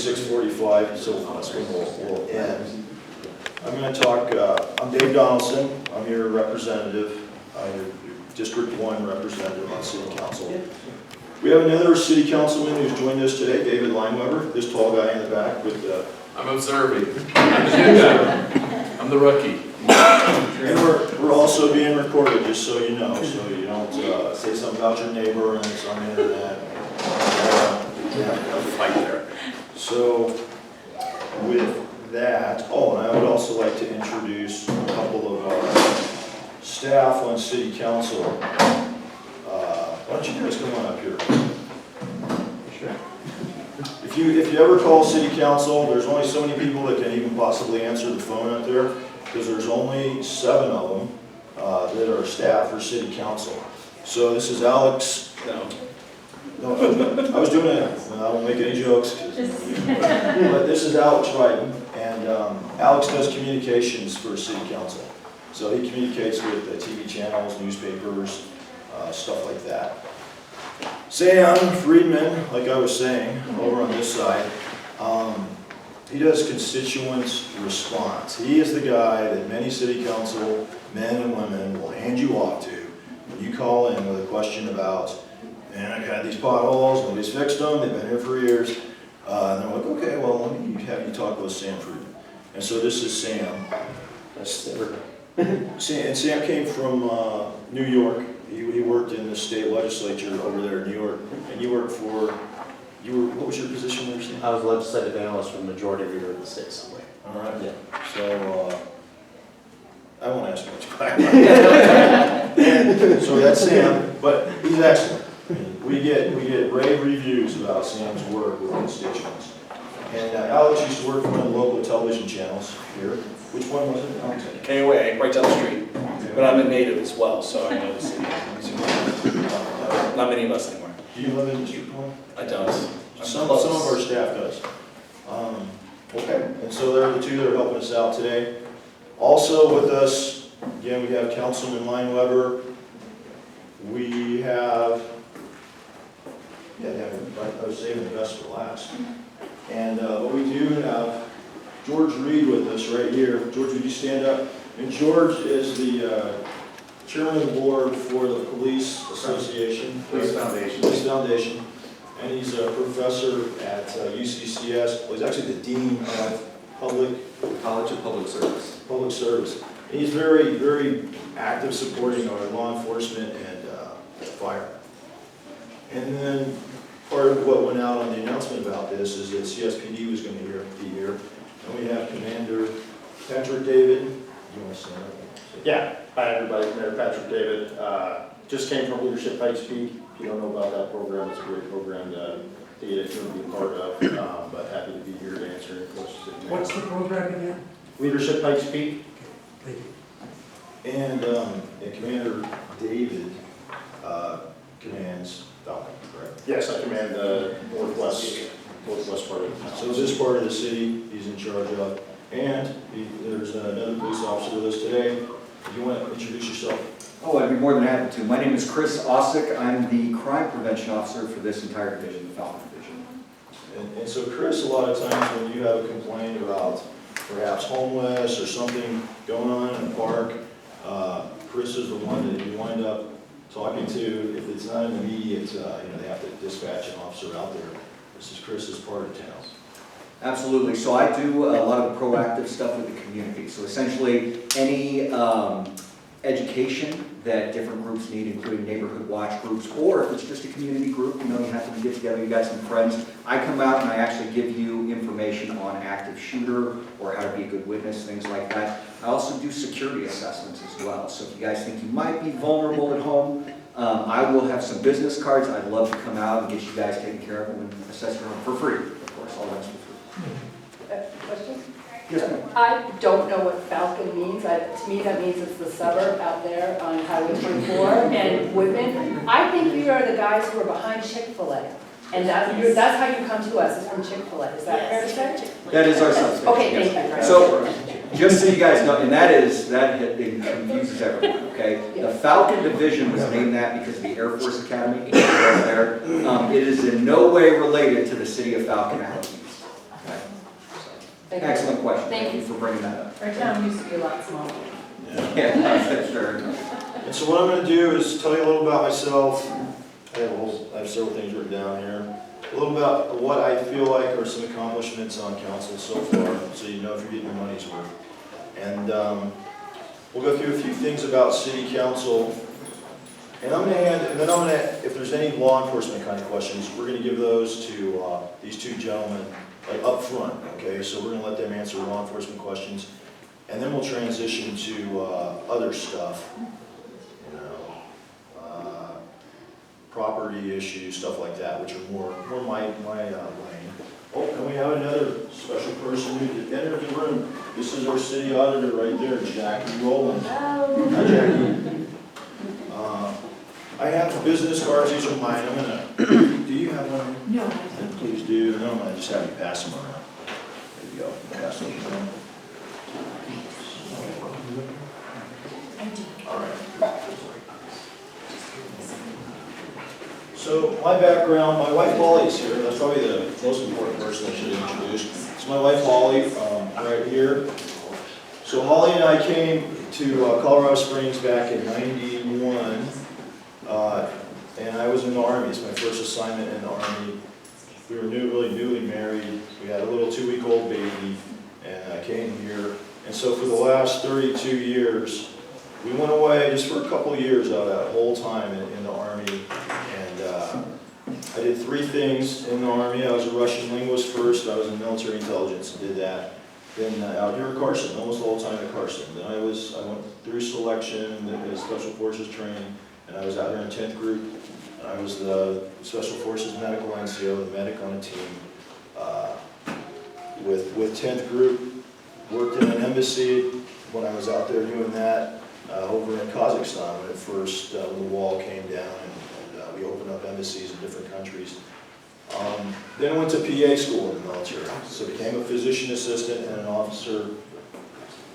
6:45, so that's when we'll end. I'm going to talk, I'm Dave Donelson. I'm your representative, your District 1 representative on City Council. We have another City Councilman who's joined us today, David Lineweber, this tall guy in the back with the... I'm observing. I'm the new guy. I'm the rookie. And we're also being recorded, just so you know, so you don't say something about your neighbor and it's on the internet. No fight there. So with that, oh, and I would also like to introduce a couple of our staff on City Council. Why don't you guys come on up here? Sure. If you ever call City Council, there's only so many people that can even possibly answer the phone out there, because there's only 7 of them that are staff for City Council. So this is Alex. No, I was doing it. I won't make any jokes. But this is Alex Wrighton, and Alex does communications for City Council. So he communicates with the TV channels, newspapers, stuff like that. Sam Friedman, like I was saying, over on this side, he does constituent response. He is the guy that many City Council men and women will hand you off to when you call in with a question about, man, I got these potholes, nobody's fixed them, they've been here for years. And they're like, okay, well, let me have you talk with Sam Friedman. And so this is Sam. Sam came from New York. He worked in the state legislature over there in New York. And you worked for, what was your position there, Sam? I was legislative analyst for the majority leader of the state assembly. All right. Yeah. So, I won't ask much about So that's Sam, but he's excellent. We get rave reviews about Sam's work with constituents. And Alex used to work for one of the local television channels here. Which one was it, Alex? Anyway, right down the street. But I'm a native as well, so I know the city. Not many of us anymore. Do you live in District 1? I don't. Some of our staff does. Okay, and so they're the two that are helping us out today. Also with us, again, we have Councilman Lineweber. We have, I was saving the best for last. And but we do have George Reed with us right here. George, would you stand up? And George is the chairman of the board for the Police Association. Police Foundation. Police Foundation. And he's a professor at UCCS. Well, he's actually the dean of College of Public Service. Public Service. And he's very, very active supporting our law enforcement and fire. And then part of what went out on the announcement about this is that CSPD was going to be here. And we have Commander Patrick David. You want to stand up? Yeah, hi everybody, Commander Patrick David. Just came from Leadership High Speed. If you don't know about that program, it's a great program to get into and be a part of, but happy to be here to answer any questions that you may have. What's the program again? Leadership High Speed. Thank you. And Commander David commands Falcon, correct? Yes, I command the northwest part of the town. So this part of the city he's in charge of. And there's another police officer with us today. Do you want to introduce yourself? Oh, I'd be more than happy to. My name is Chris Osick. I'm the crime prevention officer for this entire division, the Falcon Division. And so Chris, a lot of times when you have a complaint about perhaps homeless or something going on in a park, Chris is the one that you wind up talking to. If it's not an immediate, they have to dispatch an officer out there. This is Chris's part of town. Absolutely. So I do a lot of the proactive stuff with the community. So essentially any education that different groups need, including neighborhood watch groups, or if it's just a community group, you happen to get together, you got some friends, I come out and I actually give you information on active shooter or how to be a good witness, things like that. I also do security assessments as well. So if you guys think you might be vulnerable at home, I will have some business cards. I'd love to come out and get you guys taken care of and assess your home for free. Of course, all that's for free. Question? Yes, ma'am. I don't know what Falcon means. To me, that means it's the suburb out there on Highway 24 and Woodman. I think you are the guys who are behind Chick-fil-A. And that's how you come to us, is from Chick-fil-A. Is that fair to say? That is our substation. Okay, yes. thank you. So, just so you guys know, and it confuses everyone, okay? The Falcon Division was named that because of the Air Force Academy there. It is in no way related to the city of Falcon, Alabama. Excellent question. Thank you. For bringing that up. Our town used to be a lot smaller. Yeah, that's fair enough. And so what I'm gonna do is tell you a little about myself. I have several things written down here. A little about what I feel like are some accomplishments on council so far, so you know if you're getting your money's worth. And we'll go through a few things about city council. And if there's any law enforcement kind of questions, we're gonna give those to these two gentlemen, like up front, okay? So we're gonna let them answer law enforcement questions. And then we'll transition to other stuff, you know, property issues, stuff like that, which are more my lane. Oh, and we have another special person who entered the room. This is our city auditor right there, Jackie Rowland. Hi, Jackie. I have business cards, these are mine. I'm gonna, do you have one? No, I Then please do. No, I'm gonna just have you pass them around. There you go, pass them around. All right. So my background, my wife Holly's here. That's probably the most important person I should introduce. It's my wife Holly, right here. So Holly and I came to Colorado Springs back in '91, and I was in the Army. It's my first assignment in the Army. We were really newly married. We had a little 2-week-old baby, and I came here. And so for the last 32 years, we went away just for a couple of years out of that whole time in the Army. And I did 3 things in the Army. I was a Russian linguist first. I was in military intelligence and did that. Then out here at Carson, almost the whole time at Carson. Then I went through selection, the Special Forces training, and I was out here in 10th Group. And I was the Special Forces medical NCO, the medic on a team with 10th Group. Worked in an embassy when I was out there doing that over in Kazakhstan when the wall came down and we opened up embassies in different countries. Then I went to PA school in the military, so became a physician assistant and an officer.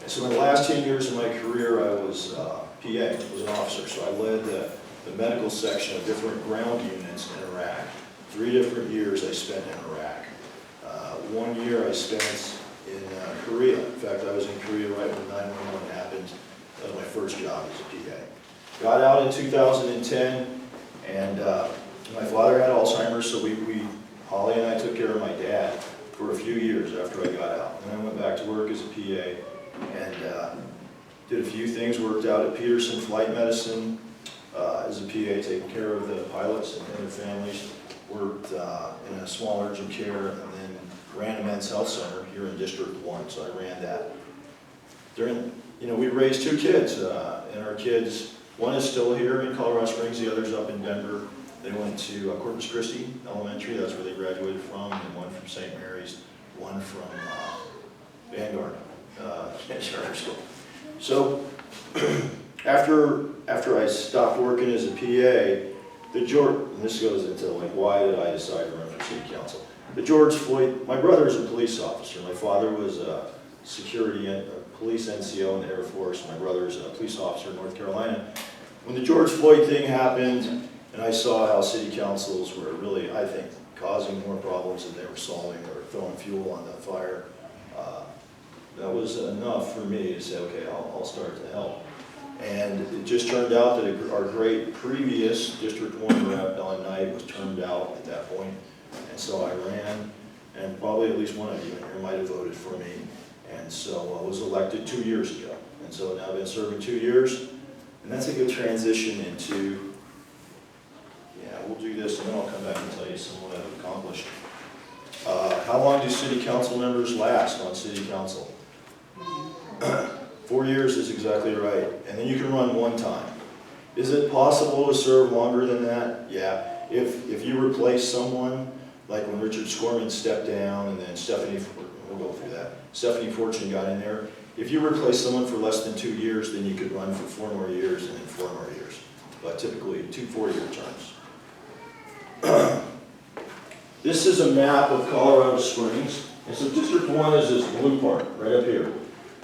So in the last 10 years of my career, I was PA, was an officer, so I led the medical section of different ground units in Iraq. 3 different years I spent in Iraq. 1 year I spent in Korea. In fact, I was in Korea right when 9/11 happened. That was my first job as a PA. Got out in 2010, and my father had Alzheimer's, so Holly and I took care of my dad for a few years after I got out. And I went back to work as a PA and did a few things. Worked out at Peterson Flight Medicine as a PA, taking care of the pilots and their families. Worked in a small urgent care, and then ran a men's health center here in District 1, so I ran that. We raised 2 kids, and our kids, one is still here in Colorado Springs, the other's up in Denver. They went to Corpus Christi Elementary, that's where they graduated from, and one from St. Mary's, one from Vanguard Charter School. So after I stopped working as a PA, and this goes into like why did I decide to run for city council? The George Floyd, my brother is a police officer. My father was a police NCO in the Air Force. My brother is a police officer in North Carolina. When the George Floyd thing happened, and I saw how city councils were really, I think, causing more problems than they were solving or throwing fuel on the fire, that was enough for me to say, okay, I'll start to help. And it just turned out that our great previous District 1 rep, Ellen Knight, was turned out at that point. And so I ran, and probably at least one of you in here might have voted for me. And so I was elected 2 years ago. And so now I've been serving 2 years. And that's a good transition into, we'll do this and then I'll come back and tell you some of what I've accomplished. How long do city council members last on city council? 4 years is exactly right. And then you can run 1 time. Is it possible to serve longer than that? Yeah. If you replace someone, like when Richard Scorman stepped down and then we'll go through that. Stephanie Fortune got in there. If you replace someone for less than 2 years, then you could run for 4 more years and then 4 more years. But typically 2 4-year terms. This is a map of Colorado Springs. And so District 1 is this blue part right up here.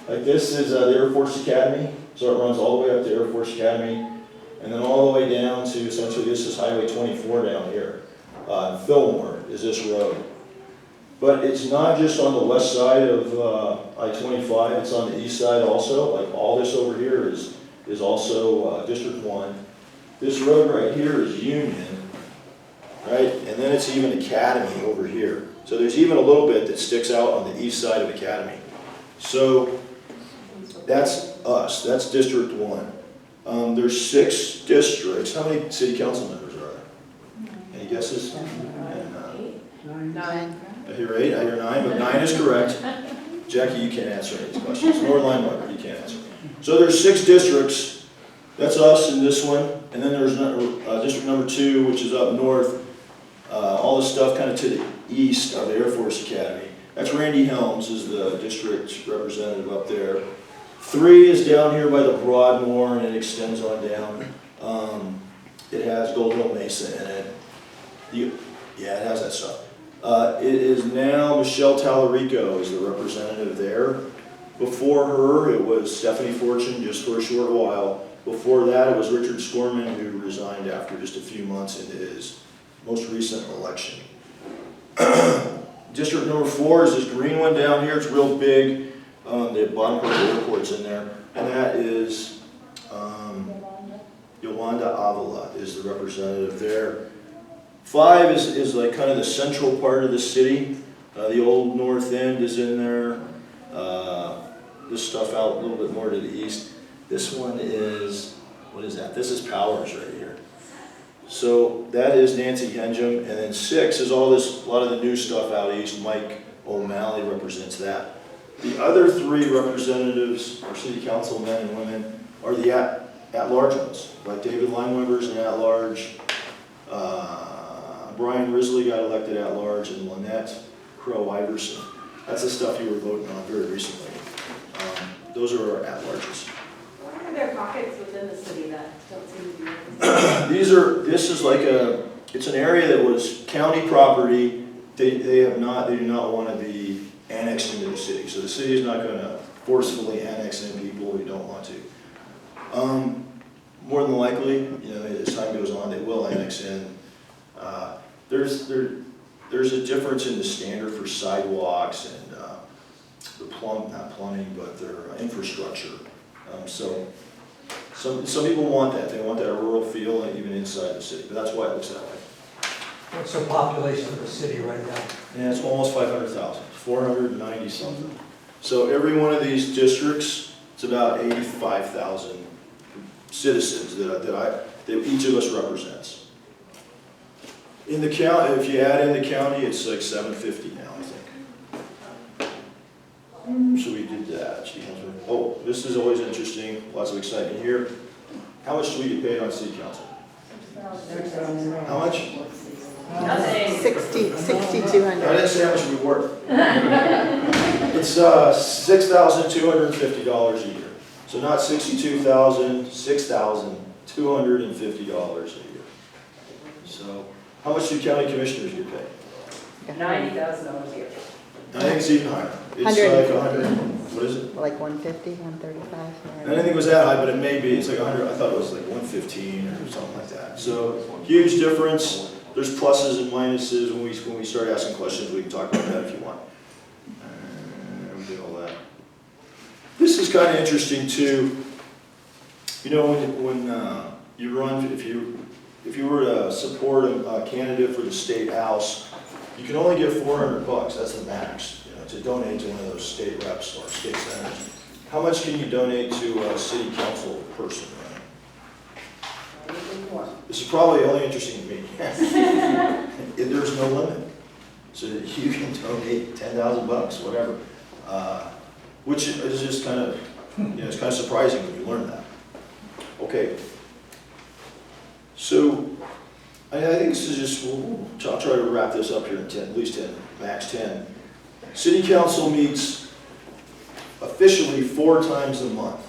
Like this is the Air Force Academy. So it runs all the way up to Air Force Academy. And then all the way down to essentially this is Highway 24 down here. Fillmore is this road. But it's not just on the west side of I-25, it's on the east side also. Like all this over here is also District 1. This road right here is Union, right? And then it's even Academy over here. So there's even a little bit that sticks out on the east side of Academy. So that's us, that's District 1. There's 6 districts. How many city council members are there? Any guesses? And, 9. I hear 8, I hear 9, but 9 is correct. Jackie, you can't answer any of these questions. Nor Lineweber, you can't answer. So there's 6 districts. That's us in this one. And then there's district number 2, which is up north. All this stuff kind of to the east of the Air Force Academy. That's Randy Helms is the district representative up there. 3 is down here by the Broadmoor, and it extends on down. It has Gold Hill Mesa in it. Yeah, it has that stuff. It is now Michelle Tallarico is the representative there. Before her, it was Stephanie Fortune, just for a short while. Before that, it was Richard Scorman, who resigned after just a few months into his most recent election. District number 4 is this green one down here. It's real big. The bottom part of the airport's in there. And that is Yolanda Avila is the representative there. 5 is like kind of the central part of the city. The old north end is in there. This stuff out a little bit more to the east. This one is, what is that? This is Powers right here. So that is Nancy Henjum. And then 6 is all this, a lot of the new stuff out east. Mike O'Malley represents that. The other 3 representatives, or city council men and women, are the at-large ones. Like David Lineweber's an at-large. Brian Risley got elected at-large, and Lynette Crow-Iverson. That's the stuff you were voting on very recently. Those are our at-larges. Why are there pockets within the city that don't seem to be? This is like it's an area that was county property. They do not want to be annexed into the city. So the city is not going to forcefully annex in people who don't want to. More than likely, as time goes on, they will annex in. There's a difference in the standard for sidewalks and not plumbing, but their infrastructure. So some people want that. They want that rural feel even inside the city, but that's why it looks that way. What's the population of the city right now? And it's almost 500,000, 490 something. So every one of these districts, it's about 85,000 citizens that each of us represents. In the county, if you add in the county, it's like 750 now, I think. So we did that. Oh, this is always interesting. Lots of excitement here. How much do we get paid on city council? How much? Nothing. 6,200. I didn't say how much we work. It's $6,250 a year. So not $62,000, $6,250 a year. So how much do county commissioners get paid? $90,000 a year. I think it's even higher. It's 100. like 100, what is it? Like 150, 135? I didn't think it was that high, but it may be. It's like 100, I thought it was like 115 or something like that. So huge difference. There's pluses and minuses. When we start asking questions, we can talk about that if you want. We did all that. This is kind of interesting too. When you run, if you were to support a candidate for the state house, you can only get $400. That's the max. To donate to one of those state reps or state senators. How much can you donate to a city council person? This is probably only interesting to me. There's no limit. So you can donate $10,000, whatever. Which is just kind of, it's kind of surprising when you learn that. Okay. So I think this is just, I'll try to wrap this up here in 10, at least 10, max 10. City council meets officially 4 times a month.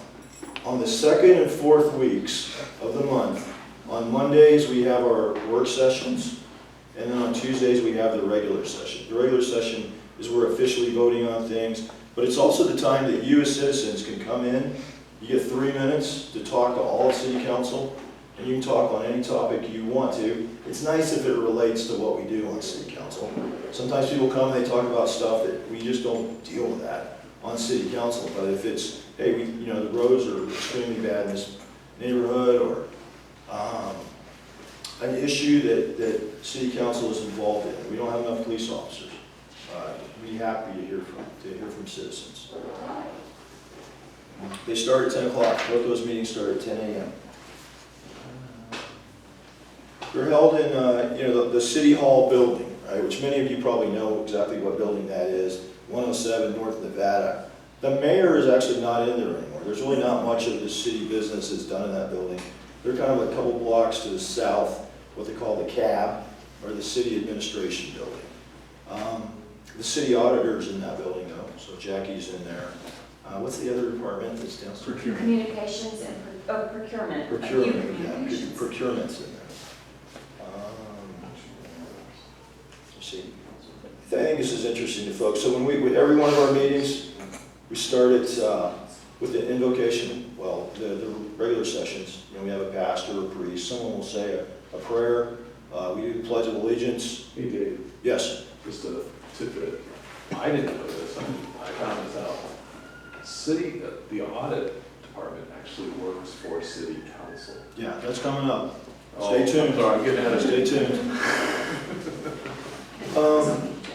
On the 2nd and 4th weeks of the month, on Mondays we have our work sessions, and then on Tuesdays we have the regular session. The regular session is we're officially voting on things, but it's also the time that you as citizens can come in. You get 3 minutes to talk to all of city council. and you can talk on any topic you want to. It's nice if it relates to what we do on city council. Sometimes people come and they talk about stuff that we just don't deal with that on city council, but if it's, hey, the roads are extremely bad in this neighborhood, or an issue that city council is involved in, we don't have enough police officers, we'd be happy to hear from citizens. They start at 10 o'clock. Both those meetings start at 10 a.m. They're held in the City Hall building, right, which many of you probably know exactly what building that is, 107 North Nevada. The mayor is actually not in there anymore. There's really not much of the city business that's done in that building. They're kind of a couple blocks to the south, what they call the CAB, or the City Administration Building. The city auditor's in that building though, so Jackie's in there. What's the other department that's downstairs? Communications and procurement. Procurement, yeah, procurement's in there. Let's see. I think this is interesting to folks. So with every one of our meetings, we start with the invocation, well, the regular sessions. We have a pastor or a priest. Someone will say a prayer. We do the Pledge of Allegiance. Hey, Dave, Yes. just a tidbit. I didn't know this, I found this out. The audit department actually works for city council. Yeah, that's coming up. Oh, Stay tuned. I'm sorry, I'm getting ahead of Stay you. tuned.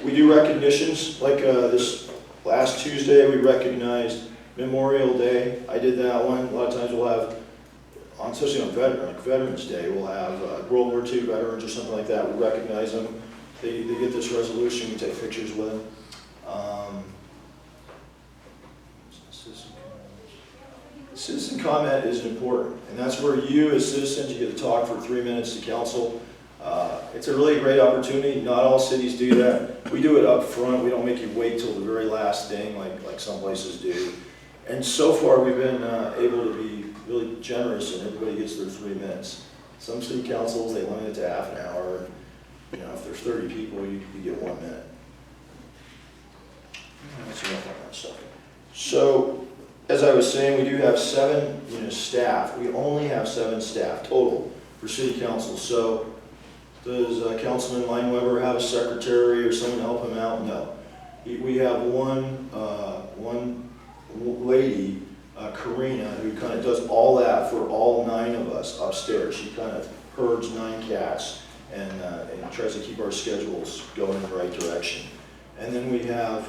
We do recognitions, like this last Tuesday, we recognized Memorial Day. I did that one. A lot of times we'll have, especially on Veterans Day, we'll have World War II veterans or something like that. We recognize them. They get this resolution, we take pictures with them. Citizen comment is important, and that's where you as citizens, you get to talk for 3 minutes to council. It's a really great opportunity. Not all cities do that. We do it up front. We don't make you wait till the very last thing like some places do. And so far we've been able to be really generous, and everybody gets their 3 minutes. Some city councils, they limit it to half an hour. If there's 30 people, you get 1 minute. That's enough on that stuff. So, as I was saying, we do have 7 staff. We only have 7 staff total for city council. So, does Councilman Lineweber have a secretary or someone to help him out? No. We have one lady, Karina, who kind of does all that for all 9 of us upstairs. She kind of herds 9 cats and tries to keep our schedules going in the right direction. And then we have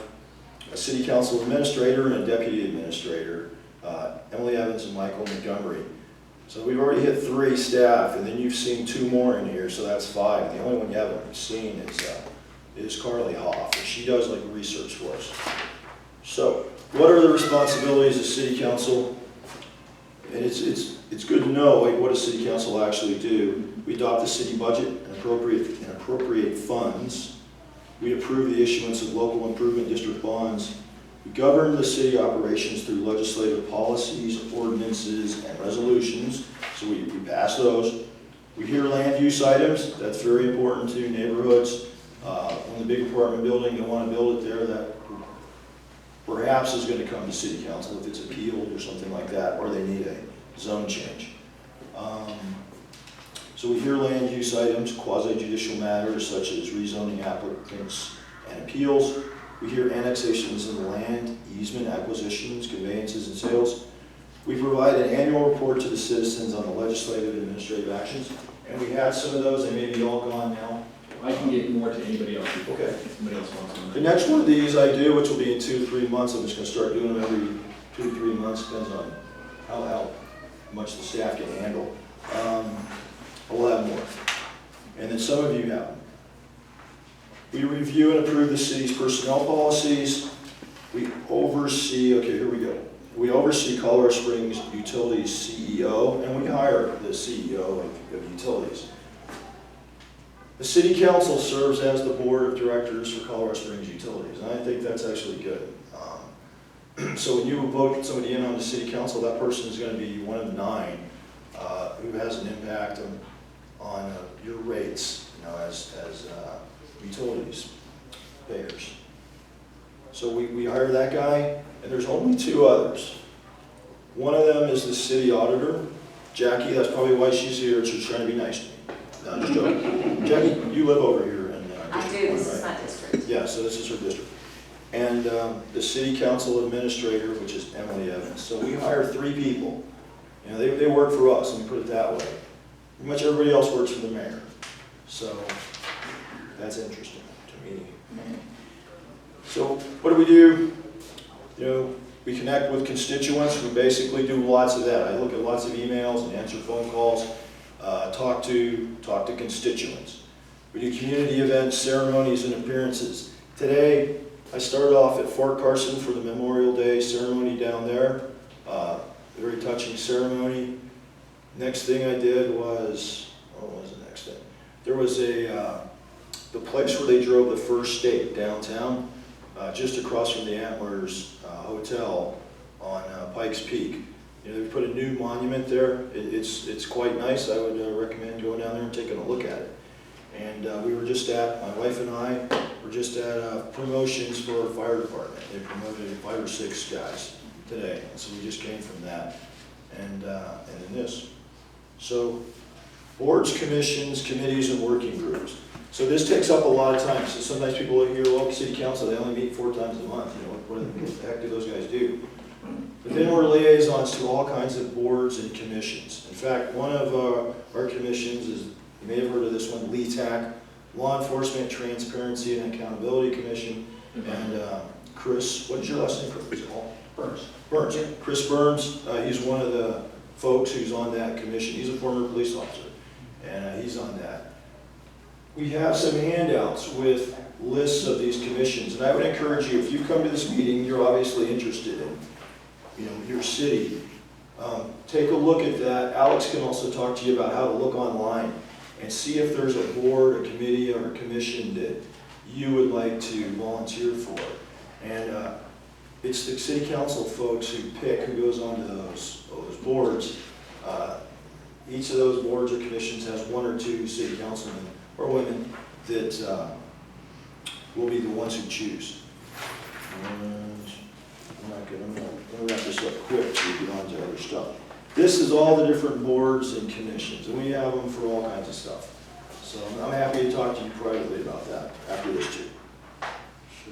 a city council administrator and a deputy administrator, Emily Evans and Michael Montgomery. So we've already hit 3 staff, and then you've seen 2 more in here, so that's 5. The only one you haven't seen is Carly Hoff, and she does like research for us. So, what are the responsibilities of city council? And it's good to know what does city council actually do. We adopt the city budget and appropriate funds. We approve the issuance of local improvement district bonds. We govern the city operations through legislative policies, ordinances, and resolutions. So we pass those. We hear land use items. That's very important to neighborhoods. When the big apartment building, they want to build it there, that perhaps is going to come to city council if it's appealed or something like that, or they need a zone change. So we hear land use items, quasi-judicial matters such as rezoning applicants and appeals. We hear annexations of land, easement acquisitions, conveyances, and sales. We provide an annual report to the citizens on the legislative and administrative actions, and we had some of those. They may be all gone now. I can get more to anybody else. Okay. If somebody else wants one. The next one of these I do, which will be in 2 to 3 months. I'm just going to start doing them every 2 to 3 months, depends on how much the staff can handle. We'll have more. And then some of you have them. We review and approve the city's personnel policies. We oversee, okay, here we go. We oversee Colorado Springs Utilities CEO, and we hire the CEO of utilities. The city council serves as the board of directors for Colorado Springs Utilities, and I think that's actually good. So when you vote somebody in on the city council, that person is going to be one of 9 who has an impact on your rates, as utilities payers. So we hire that guy, and there's only 2 others. One of them is the city auditor, Jackie, that's probably why she's here, she's trying to be nice to me. No, just joking. Jackie, you live over here in I District do, 1, this is right? my district. Yeah, so this is her district. And the city council administrator, which is Emily Evans. So we hire 3 people. You know, they work for us, let me put it that way. Pretty much everybody else works for the mayor. So that's interesting to me. So what do? You know, we connect with constituents. We basically do lots of that. I look at lots of emails and answer phone calls, talk to constituents. We do community events, ceremonies, and appearances. Today, I started off at Fort Carson for the Memorial Day ceremony down there. Very touching ceremony. Next thing I did was, what was the next thing? There was the place where they drove the first stake downtown, just across from the Antlers Hotel on Pikes Peak. You know, they put a new monument there. It's quite nice. I would recommend going down there and taking a look at it. And we were just my wife and I were just at promotions for our fire department. They promoted 5 or 6 guys today, and so we just came from that, and then this. So, boards, commissions, committees, and working groups. So this takes up a lot of time. So sometimes people hear, well, city council, they only meet 4 times a month. You know, what the heck do those guys do? But then we're liaisons to all kinds of boards and commissions. In fact, one of our commissions is, you may have heard of this one, LETAC, Law Enforcement Transparency and Accountability Commission, and Chris, what is your last name, Chris? Burns. Burns. Chris Burns, he's one of the folks who's on that commission. He's a former police officer, and he's on that. We have some handouts with lists of these commissions, and I would encourage you, if you come to this meeting, you're obviously interested in, you know, your city. Take a look at that. Alex can also talk to you about how to look online and see if there's a board, a committee, or a commission that you would like to volunteer for. And it's the city council folks who pick who goes onto those boards. Each of those boards or commissions has 1 or 2 city councilmen or women that will be the ones who choose. And I'm going to wrap this up quick so we get on to other stuff. This is all the different boards and commissions, and we have them for all kinds of stuff. So I'm happy to talk to you privately about that after this too. So,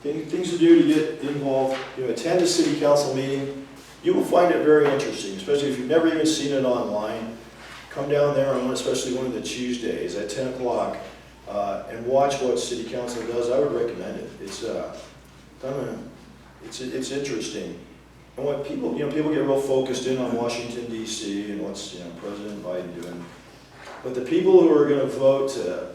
things to do to get involved. You know, attend a city council meeting. You will find it very interesting, especially if you've never even seen it online. Come down there on especially one of the Tuesdays at 10 o'clock and watch what city council does. I would recommend it. It's interesting. And what people get real focused in on Washington D.C. and what's President Biden doing. But the people who are going to vote to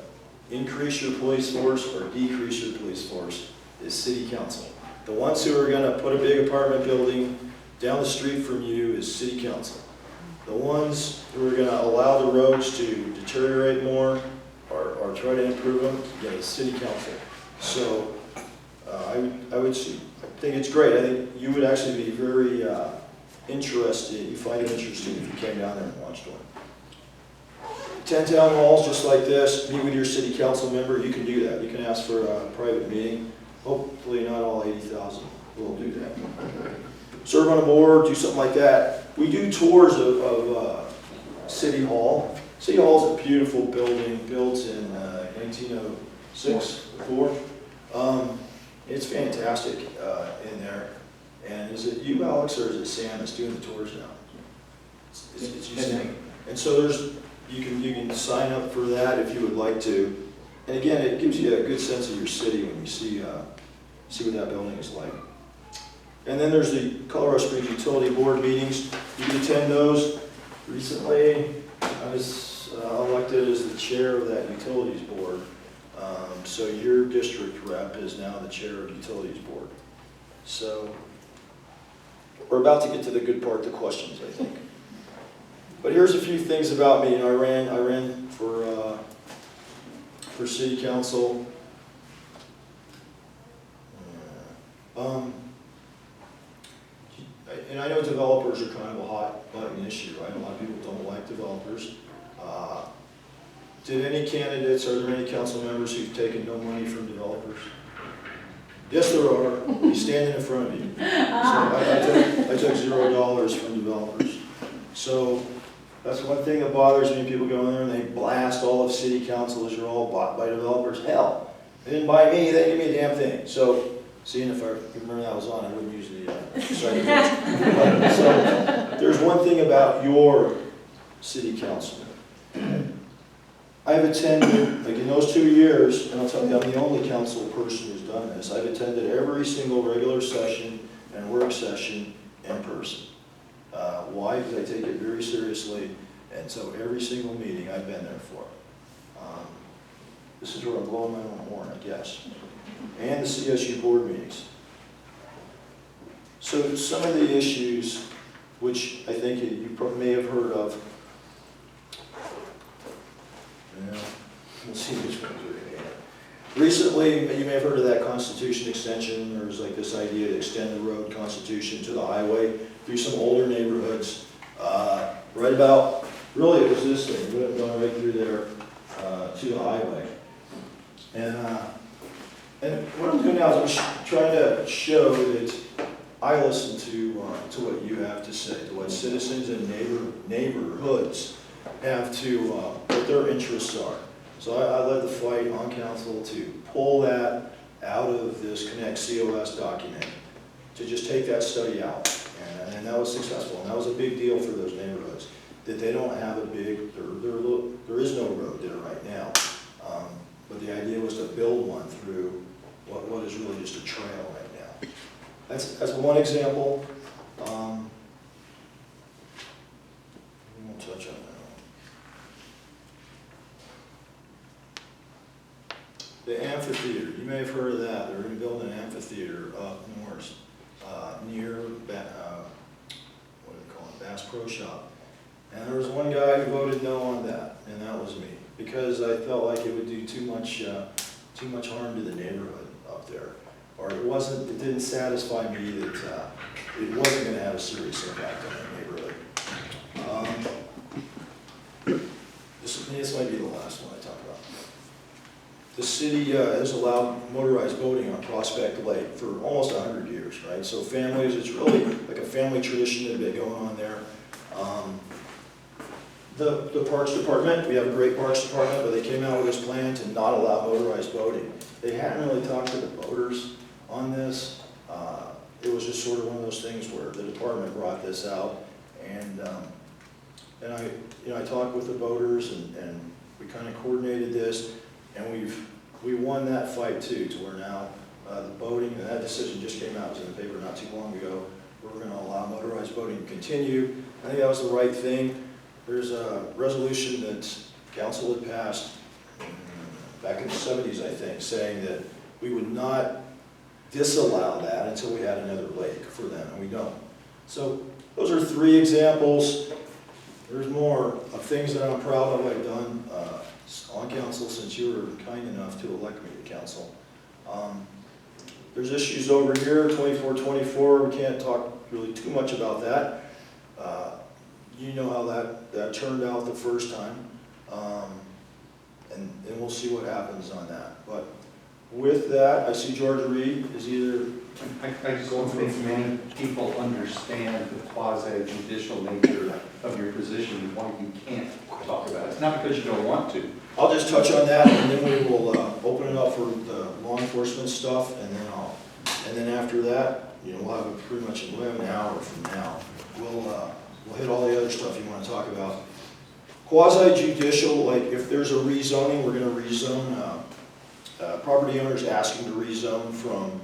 increase your police force or decrease your police force is city council. The ones who are going to put a big apartment building down the street from you is city council. The ones who are going to allow the roads to deteriorate more or try to improve them, again, is city council. So I think it's great. I think you would actually be very interested. You find it interesting if you came down there and watched one. 10 town halls just like this. Meet with your city council member. You can do that. You can ask for a private meeting. Hopefully not all 80,000 will do that. Serve on a board, do something like that. We do tours of City Hall. City Hall is a beautiful building built in 1906, 4. It's fantastic in there. And is it you, Alex, or is it Sam that's doing the tours now? It's you, Sam. And so you can sign up for that if you would like to. And again, it gives you a good sense of your city when you see what that building is like. And then there's the Colorado Springs Utility Board meetings. You can attend those. Recently, I was elected as the chair of that utilities board. So your district rep is now the chair of utilities board. So we're about to get to the good part, the questions, I think. But here's a few things about me. I ran for city council. And I know developers are kind of a hot button issue, right? A lot of people don't like developers. Are there any council members who've taken no money from developers? Yes, there are. He's standing in front of you. So I took $0 from developers. So that's one thing that bothers me, when people go in there and they blast all of city council as you're all bought by developers. Hell, they didn't buy me, they didn't give me a damn thing. So, seeing if I remember that was on, I wouldn't use the site. So, there's one thing about your city council. I've attended, like in those 2 years, and I'll tell you, I'm the only council person who's done this, I've attended every single regular session and work session in person. Why? Because I take it very seriously, and so every single meeting I've been there for. This is where I'm blowing my own horn, I guess. And the CSU board meetings. So some of the issues, which I think you may have heard of, we'll see which ones we're going to get. Recently, you may have heard of that Constitution extension. There's like this idea to extend the road Constitution to the highway through some older neighborhoods. Right about, really it was this thing, we would have gone right through there to the highway. And what I'm doing now is I'm trying to show that I listen to what you have to say, to what citizens and neighborhoods have to, what their interests are. So I led the fight on council to pull that out of this Connect COS document, to just take that study out. And that was successful. And that was a big deal for those neighborhoods, that they don't have a big, there is no road there right now. But the idea was to build one through what is really just a trail right now. That's one example. We won't touch on that. The amphitheater, you may have heard of that. They're going to build an amphitheater up north near, what do they call it, Bass Pro Shop. And there was one guy who voted no on that, and that was me, because I felt like it would do too much harm to the neighborhood up there. Or it didn't satisfy me that it wasn't going to have a serious impact on that neighborhood. This might be the last one I talk about. The city has allowed motorized boating on Prospect Lake for almost 100 years, right? So families, it's really like a family tradition that has been going on there. The Parks Department, we have a great Parks Department, but they came out with this plan to not allow motorized boating. They hadn't really talked to the boaters on this. It was just sort of one of those things where the department brought this out, and I talked with the boaters, and we kind of coordinated this, and we won that fight too, to where now the boating, and that decision just came out, it was in the paper not too long ago, we're going to allow motorized boating to continue. I think that was the right thing. There's a resolution that council had passed back in the 70s, I think, saying that we would not disallow that until we had another lake for them, and we don't. So those are 3 examples. There's more of things that I'm proud of I've done on council since you were kind enough to elect me to council. There's issues over here, 2424, we can't talk really too much about that. You know how that turned out the first time, and we'll see what happens on that. But with that, I see George Reed is either... I just don't think many people understand the quasi-judicial nature of your position and why you can't talk about it. It's not because you don't want to. I'll just touch on that, and then we will open it up for the law enforcement stuff, and then after that, we'll have an hour from now. We'll hit all the other stuff you want to talk about. Quasi-judicial, like if there's a rezoning, we're going to rezone. Property owners asking to rezone from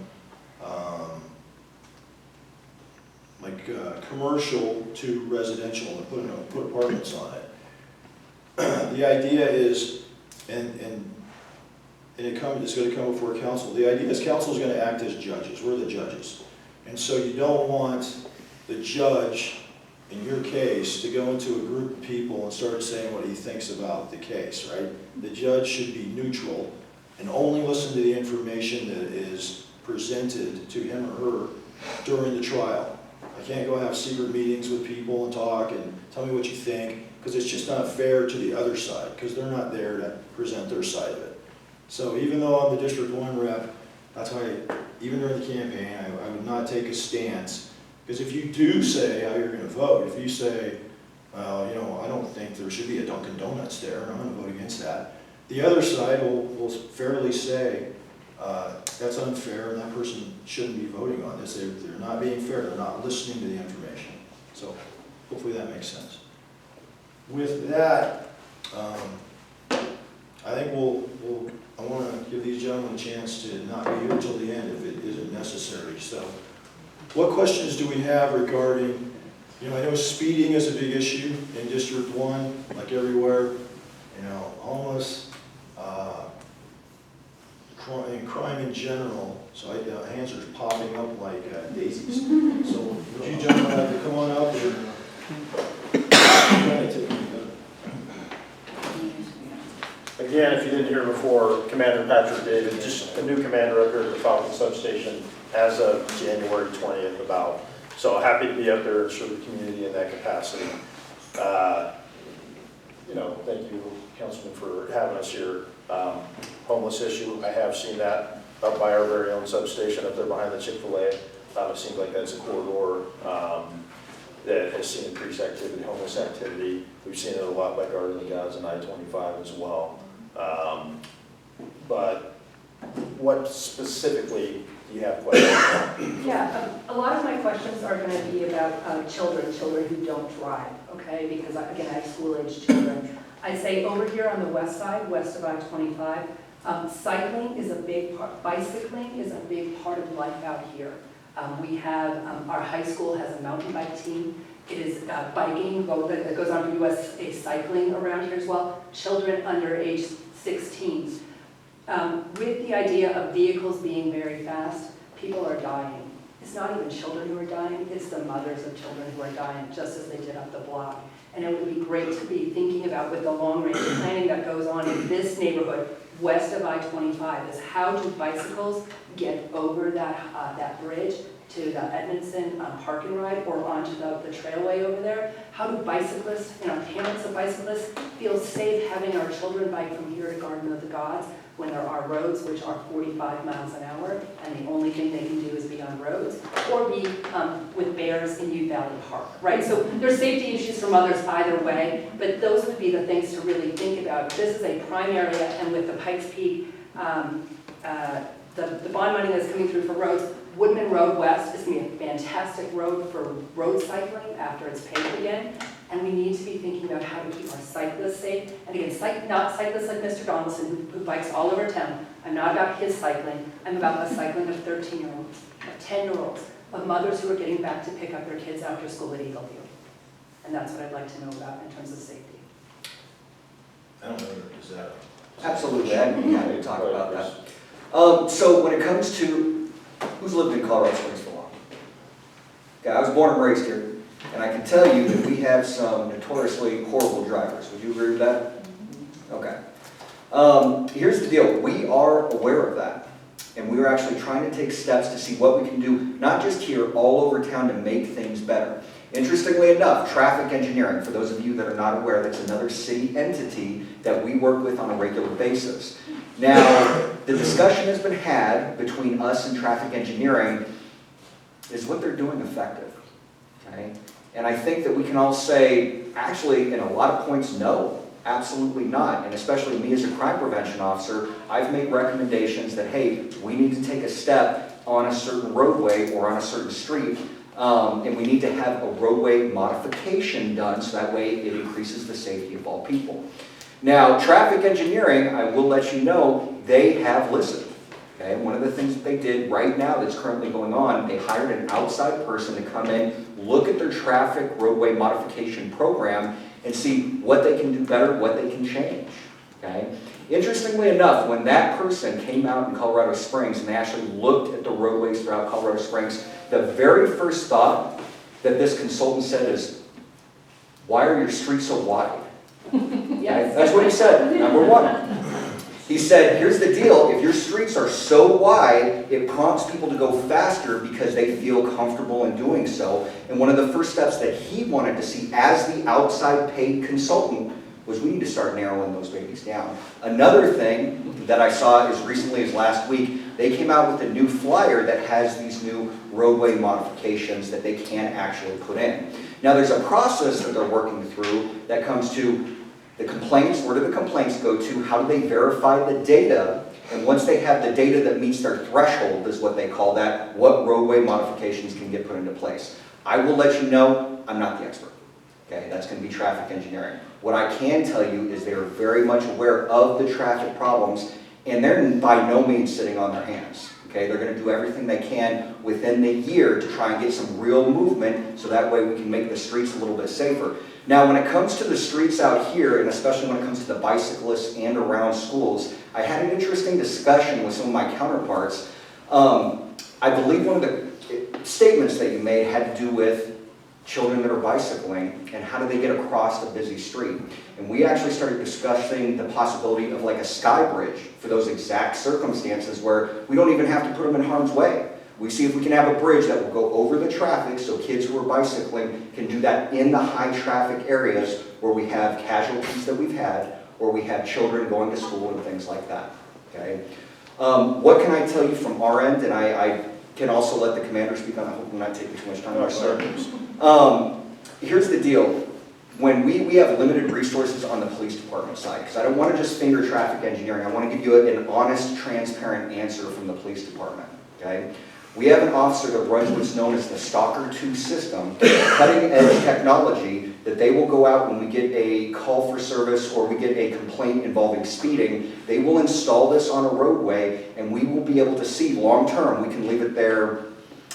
commercial to residential and put apartments on it. The idea is, it's going to come before council. The idea is council is going to act as judges. We're the judges. And so you don't want the judge, in your case, to go into a group of people and start saying what he thinks about the case, right? The judge should be neutral and only listen to the information that is presented to him or her during the trial. I can't go have secret meetings with people and talk and tell me what you think, because it's just not fair to the other side, because they're not there to present their side of it. So even though I'm the District 1 rep, that's how even during the campaign, I would not take a stance. Because if you do say how you're gonna vote, if you say, well, you know, I don't think there should be a Dunkin' Donuts there, and I'm gonna vote against that, the other side will fairly say, that's unfair, and that person shouldn't be voting on this. They're not being fair, they're not listening to the information. So hopefully that makes sense. With that, I think I want to give these gentlemen a chance to not be here till the end if it isn't necessary. So what questions do we have regarding, you know, I know speeding is a big issue in District 1, like everywhere, you know, homeless, crime in general. So hands are popping up like daisies. So would you gentlemen like to come on up? Again, if you didn't hear before, Commander Patrick David, just a new commander up here at the Falcon Substation as of January 20th about. So happy to be up there and serve the community in that capacity. You know, thank you, Councilman, for having us here. Homeless issue, I have seen that up by our very own substation up there behind the Chick-fil-A. It seems like that's a corridor that has seen increased activity, homeless activity. We've seen it a lot by Garden of the Gods and I-25 as well. But what specifically do you have questions about? Yeah, a lot of my questions are going to be about children who don't drive, okay? Because again, I have school-age children. I say over here on the west side, west of I-25, cycling is a big part, bicycling is a big part of life out here. We have, our high school has a mountain bike team. It is biking, that goes on for USA cycling around here as well. Children under age 16. With the idea of vehicles being very fast, people are dying. It's not even children who are dying, it's the mothers of children who are dying, just as they did up the block. And it would be great to be thinking about with the long-range planning that goes on in this neighborhood, west of I-25, is how do bicycles get over that bridge to the Edmondson park and ride or onto the trailway over there? How do bicyclists and our parents of bicyclists feel safe having our children bike from here to Garden of the Gods when there are roads which are 45 miles an hour and the only thing they can do is be on roads or be with bears in Ute Valley Park, right? So there's safety issues for mothers either way, but those would be the things to really think about. This is a prime area, and with the Pikes Peak, the bond money that's coming through for roads, Woodman Road West is going to be a fantastic road for road cycling after it's paved again. And we need to be thinking about how to keep our cyclists safe. And again, not cyclists like Mr. Donelson, who bikes all over town. I'm not about his cycling. I'm about the cycling of 13-year-olds, of 10-year-olds, of mothers who are getting back to pick up their kids after school at Eagleview. And that's what I'd like to know about in terms of safety. I don't know, is that? Absolutely, I'd be happy to talk about that. So when it comes to, who's lived in Colorado Springs for long? Okay, I was born and raised here, and I can tell you that we have some notoriously horrible drivers. Would you agree with that? Okay. Here's the deal, we are aware of that, and we are actually trying to take steps to see what we can do, not just here, all over town to make things better. Interestingly enough, traffic engineering, for those of you that are not aware, that's another city entity that we work with on a regular basis. Now, the discussion has been had between us and traffic engineering, is what they're doing effective? Okay? And I think that we can all say, actually, in a lot of points, no, absolutely not. And especially me as a crime prevention officer, I've made recommendations that, hey, we need to take a step on a certain roadway or on a certain street, and we need to have a roadway modification done so that way it increases the safety of all people. Now, traffic engineering, I will let you know, they have listened. Okay? One of the things that they did right now that's currently going on, they hired an outside person to come in, look at their traffic roadway modification program, and see what they can do better, what they can change. Okay? Interestingly enough, when that person came out in Colorado Springs and they actually looked at the roadways throughout Colorado Springs, the very first thought that this consultant said is, why are your streets so wide? Yes. That's what he said, number one. He said, here's the deal, if your streets are so wide, it prompts people to go faster because they feel comfortable in doing so. And one of the first steps that he wanted to see as the outside paid consultant was we need to start narrowing those babies down. Another thing that I saw as recently as last week, they came out with a new flyer that has these new roadway modifications that they can actually put in. Now there's a process that they're working through that comes to the complaints, where do the complaints go to, how do they verify the data, and once they have the data that meets their threshold, is what they call that, what roadway modifications can get put into place. I will let you know, I'm not the expert. Okay, that's going to be traffic engineering. What I can tell you is they are very much aware of the traffic problems, and they're by no means sitting on their hands. Okay, they're going to do everything they can within the year to try and get some real movement, so that way we can make the streets a little bit safer. Now, when it comes to the streets out here, and especially when it comes to the bicyclists and around schools, I had an interesting discussion with some of my counterparts. I believe one of the statements that you made had to do with children that are bicycling and how do they get across a busy street. And we actually started discussing the possibility of like a sky bridge for those exact circumstances where we don't even have to put them in harm's way. We see if we can have a bridge that will go over the traffic so kids who are bicycling can do that in the high traffic areas where we have casualties that we've had, or we have children going to school and things like that. Okay? What can I tell you from our end? And I can also let the commander speak on it. I hope I'm not taking too much time. Sir. Here's the deal. When we have limited resources on the police department side, because I don't want to just finger traffic engineering, I want to give you an honest, transparent answer from the police department. Okay? We have an officer that runs what's known as the Stalker 2 system, cutting edge technology that they will go out when we get a call for service or we get a complaint involving speeding. They will install this on a roadway and we will be able to see long term. We can leave it there.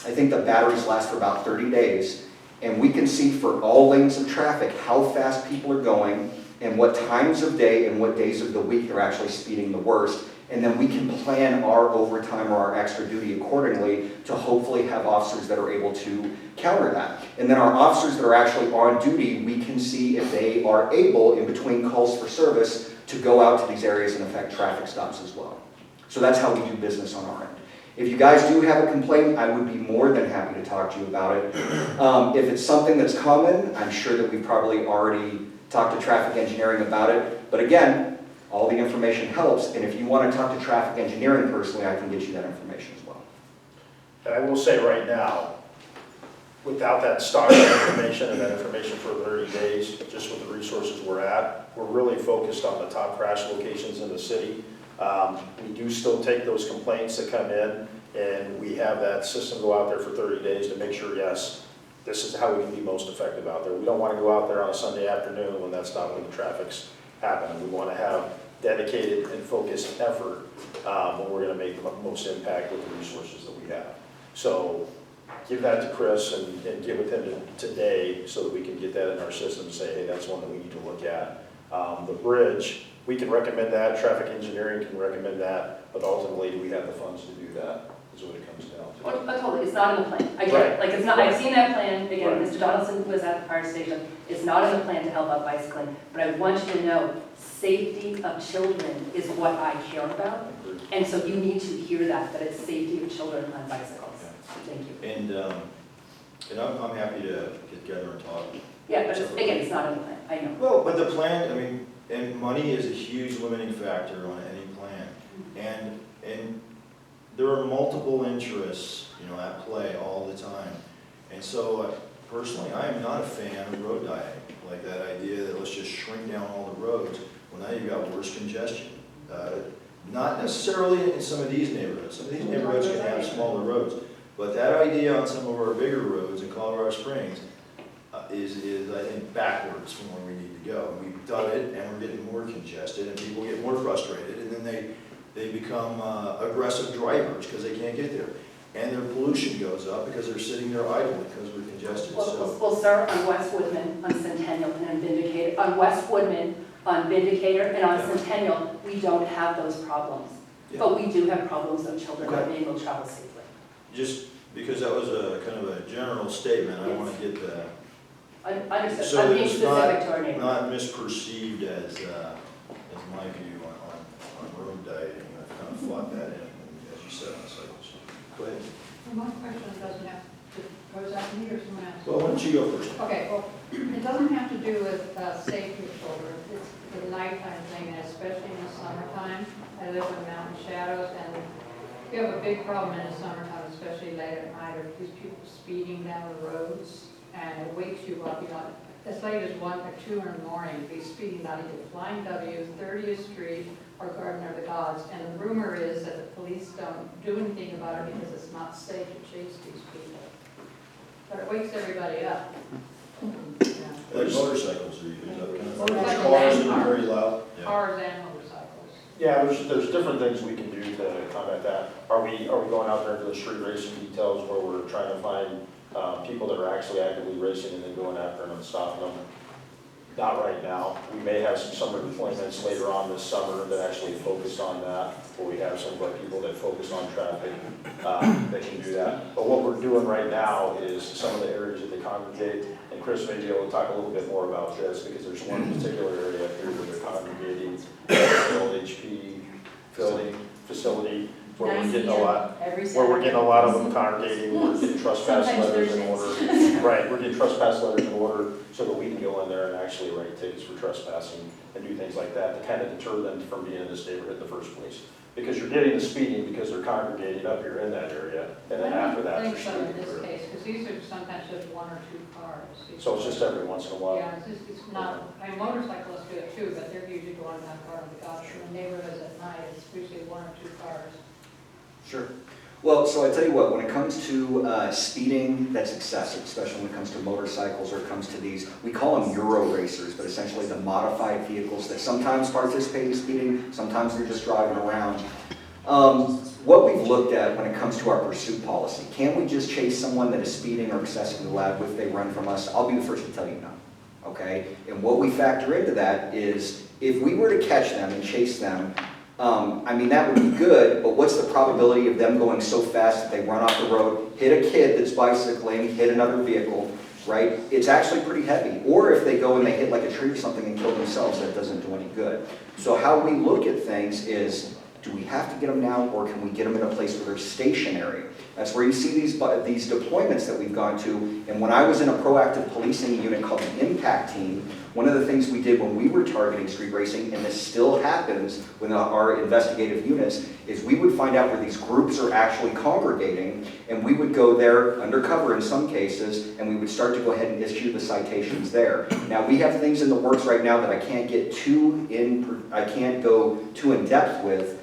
I think the batteries last for about 30 days. And we can see for all lanes of traffic how fast people are going and what times of day and what days of the week they're actually speeding the worst. And then we can plan our overtime or our extra duty accordingly to hopefully have officers that are able to counter that. And then our officers that are actually on duty, we can see if they are able, in between calls for service, to go out to these areas and effect traffic stops as well. So that's how we do business on our end. If you guys do have a complaint, I would be more than happy to talk to you about it. If it's something that's common, I'm sure that we've probably already talked to traffic engineering about it. But again, all the information helps, and if you want to talk to traffic engineering personally, I can get you that information as well. And I will say right now, without that stock information and that information for 30 days, just with the resources we're at, we're really focused on the top crash locations in the city. We do still take those complaints that come in, and we have that system go out there for 30 days to make sure, yes, this is how we can be most effective out there. We don't want to go out there on a Sunday afternoon when that's not when the traffic's happening. We want to have dedicated and focused effort when we're going to make the most impact with the resources that we have. So give that to Chris and get with him today so that we can get that in our system and say, hey, that's one that we need to look at. The bridge, we can recommend that, traffic engineering can recommend that, but ultimately, do we have the funds to do that, is what it comes down to. Well, totally, it's not in the plan. I get it, like, it's not, I've seen that plan, again, Right. Mr. Donelson was at the fire station. It's not in the plan to help out bicycling, but I want you to know, safety of children is what I care about. And so you need to hear that it's safety of children on bicycles. Thank you. And I'm happy to get together and talk. Yeah, but it's, again, it's not in the plan, I know. Well, but the plan, I mean, and money is a huge limiting factor on any plan. And there are multiple interests, at play all the time. And so personally, I am not a fan of road dieting, like that idea that let's just shrink down all the roads. Well, now you've got worse congestion. Not necessarily in some of these neighborhoods. Some of these neighborhoods can have smaller roads. But that idea on some of our bigger roads in Colorado Springs is I think, backwards from where we need to go. We've done it, and we're getting more congested, and people get more frustrated, and then they become aggressive drivers because they can't get there. And their pollution goes up because they're sitting there idle because we're congested. Well, sir, on West Woodman, on Centennial, and on Vindicator, on West Woodman, on Vindicator, and on Centennial, we don't have those problems. Yeah. But we do have problems of children not being able to travel safely. Just because that was a kind of a general statement, I want to get the... Understood. So I'm being it's specific to our neighborhood. not misperceived as my view on road dieting. I've kind of fought that in, as you said, on cycles. Go ahead. Well, my question doesn't have to, goes out to me or someone else? Well, why don't you go first? Okay, well, it doesn't have to do with safety of children. summertime. I live in Mountain Shadows, and we have a big problem in the summertime, especially late at night, of these people speeding down the roads, and it wakes you up, you know, as late as 1 or 2 in the morning, be speeding down either Flying W, 30th Street, or Garden of the Gods. And the rumor is that the police don't do anything about it because it's not safe to chase these people. But it wakes everybody up. Yeah. Like motorcycles are used, that kind of. Motorcycles Cars and that are very loud. Yeah. Cars and motorcycles. Yeah, there's different things we can do to combat that. Are we going out there into the street racing details where we're trying to find people that are actually actively racing and then going after them and stopping them? Not right now. We may have some summer deployments later on this summer that actually focus on that, where we have some of our people that focus on traffic that can do that. But what we're doing right now is some of the areas that they congregate, and Chris may be able to talk a little bit more about this, because there's one particular area up here where they're congregating, the old HP building facility, where we're getting a lot, of them congregating, we're getting trespass letters in order. Right, we're getting trespass letters in order so that we can go in there and actually write tickets for trespassing and do things like that to kind of deter them from being in this neighborhood in the first place. Because you're getting the speeding because they're congregating up here in that area, and then after that, I they're don't think so in speeding this through. case, because these are sometimes just 1 or 2 cars. So it's just every once in a while. Yeah, it's not, I mean, motorcyclists do it too, but they're usually going down Garden of the Gods. In the neighborhoods at night, it's usually 1 or 2 cars. Sure. Well, so I tell you what, when it comes to speeding that's excessive, especially when it comes to motorcycles or it comes to these, we call them Euro racers, but essentially the modified vehicles that sometimes participate in speeding, sometimes they're just driving around. What we've looked at when it comes to our pursuit policy, can we just chase someone that is speeding or excessively loud if they run from us? I'll be the first to tell you no, okay? And what we factor into that is if we were to catch them and chase them, I mean, that would be good, but what's the probability of them going so fast that they run off the road, hit a kid that's bicycling, hit another vehicle, right? It's actually pretty heavy. Or if they go and they hit like a tree or something and kill themselves, that doesn't do any good. So how we look at things is, do we have to get them now, or can we get them in a place where they're stationary? That's where you see these deployments that we've gone to. And when I was in a proactive policing unit called the Impact Team, one of the things we did when we were targeting street racing, and this still happens with our investigative units, is we would find out where these groups are actually congregating, and we would go there undercover in some cases, and we would start to go ahead and issue the citations there. Now we have things in the works right now that I can't go too in depth with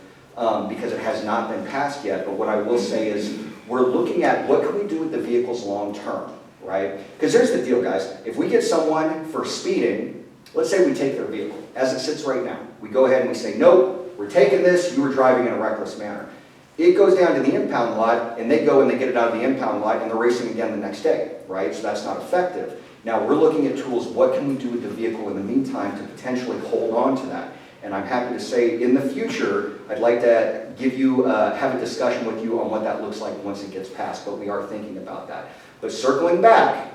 because it has not been passed yet. But what I will say is we're looking at what can we do with the vehicles long term. Right? Because here's the deal, guys. If we get someone for speeding, let's say we take their vehicle, as it sits right now. We go ahead and we say, nope, we're taking this, you were driving in a reckless manner. It goes down to the impound lot, and they go and they get it out of the impound lot, and they're racing again the next day, right? So that's not effective. Now, we're looking at tools, what can we do with the vehicle in the meantime to potentially hold on to that? And I'm happy to say, in the future, I'd like to give you, have a discussion with you on what that looks like once it gets passed, but we are thinking about that. But circling back,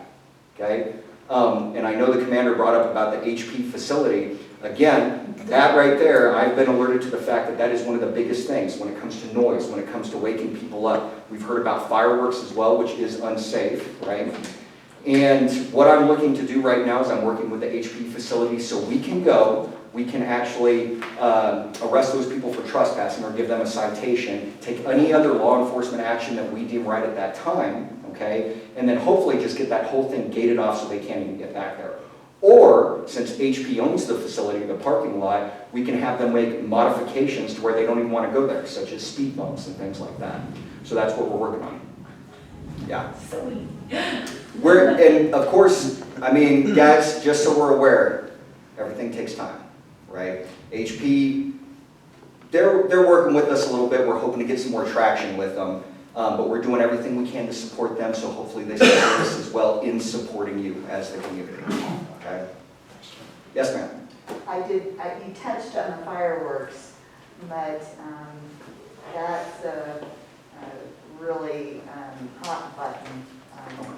okay, and I know the commander brought up about the HP facility. Again, that right there, I've been alerted to the fact that that is one of the biggest things when it comes to noise, when it comes to waking people up. We've heard about fireworks as well, which is unsafe, right? And what I'm looking to do right now is I'm working with the HP facility so we can go, we can actually arrest those people for trespassing or give them a citation, take any other law enforcement action that we deem right at that time, okay? And then hopefully just get that whole thing gated off so they can't even get back there. Or, since HP owns the facility, the parking lot, we can have them make modifications to where they don't even want to go there, such as speed bumps and things like that. So that's what we're working on. Yeah. And of course, I mean, guys, just so we're aware, everything takes time, right? HP, they're working with us a little bit. We're hoping to get some more traction with them. But we're doing everything we can to support them, so hopefully they support us as well in supporting you as the community. Okay? Yes, ma'am. You touched on the fireworks, but that's a really hot button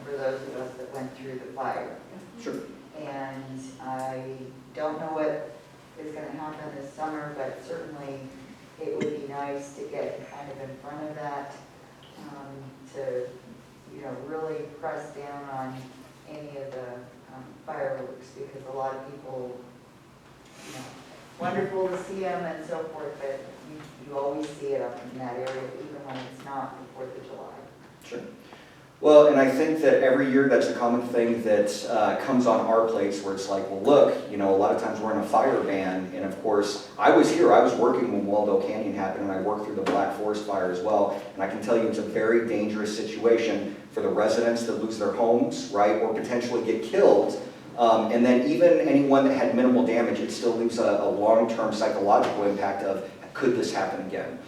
for those of us that went through the fire. Sure. And I don't know what is going to happen this summer, but certainly it would be nice to get kind of in front of that. To, really press down on any of the fireworks, because a lot of people, wonderful to see them and so forth, but you always see it up in that area, even when it's not the 4th of July. Sure. Well, and I think that every year that's a common thing that comes on our plates where it's like, well, look, you know, a lot of times we're in a fire ban, and of course, I was here, I was working when Waldo Canyon happened, and I worked through the Black Forest fire as well, and I can tell you it's a very dangerous situation for the residents that lose their homes, right, or potentially get killed, and then even anyone that had minimal damage, it still leaves a long-term psychological impact of, could this happen again?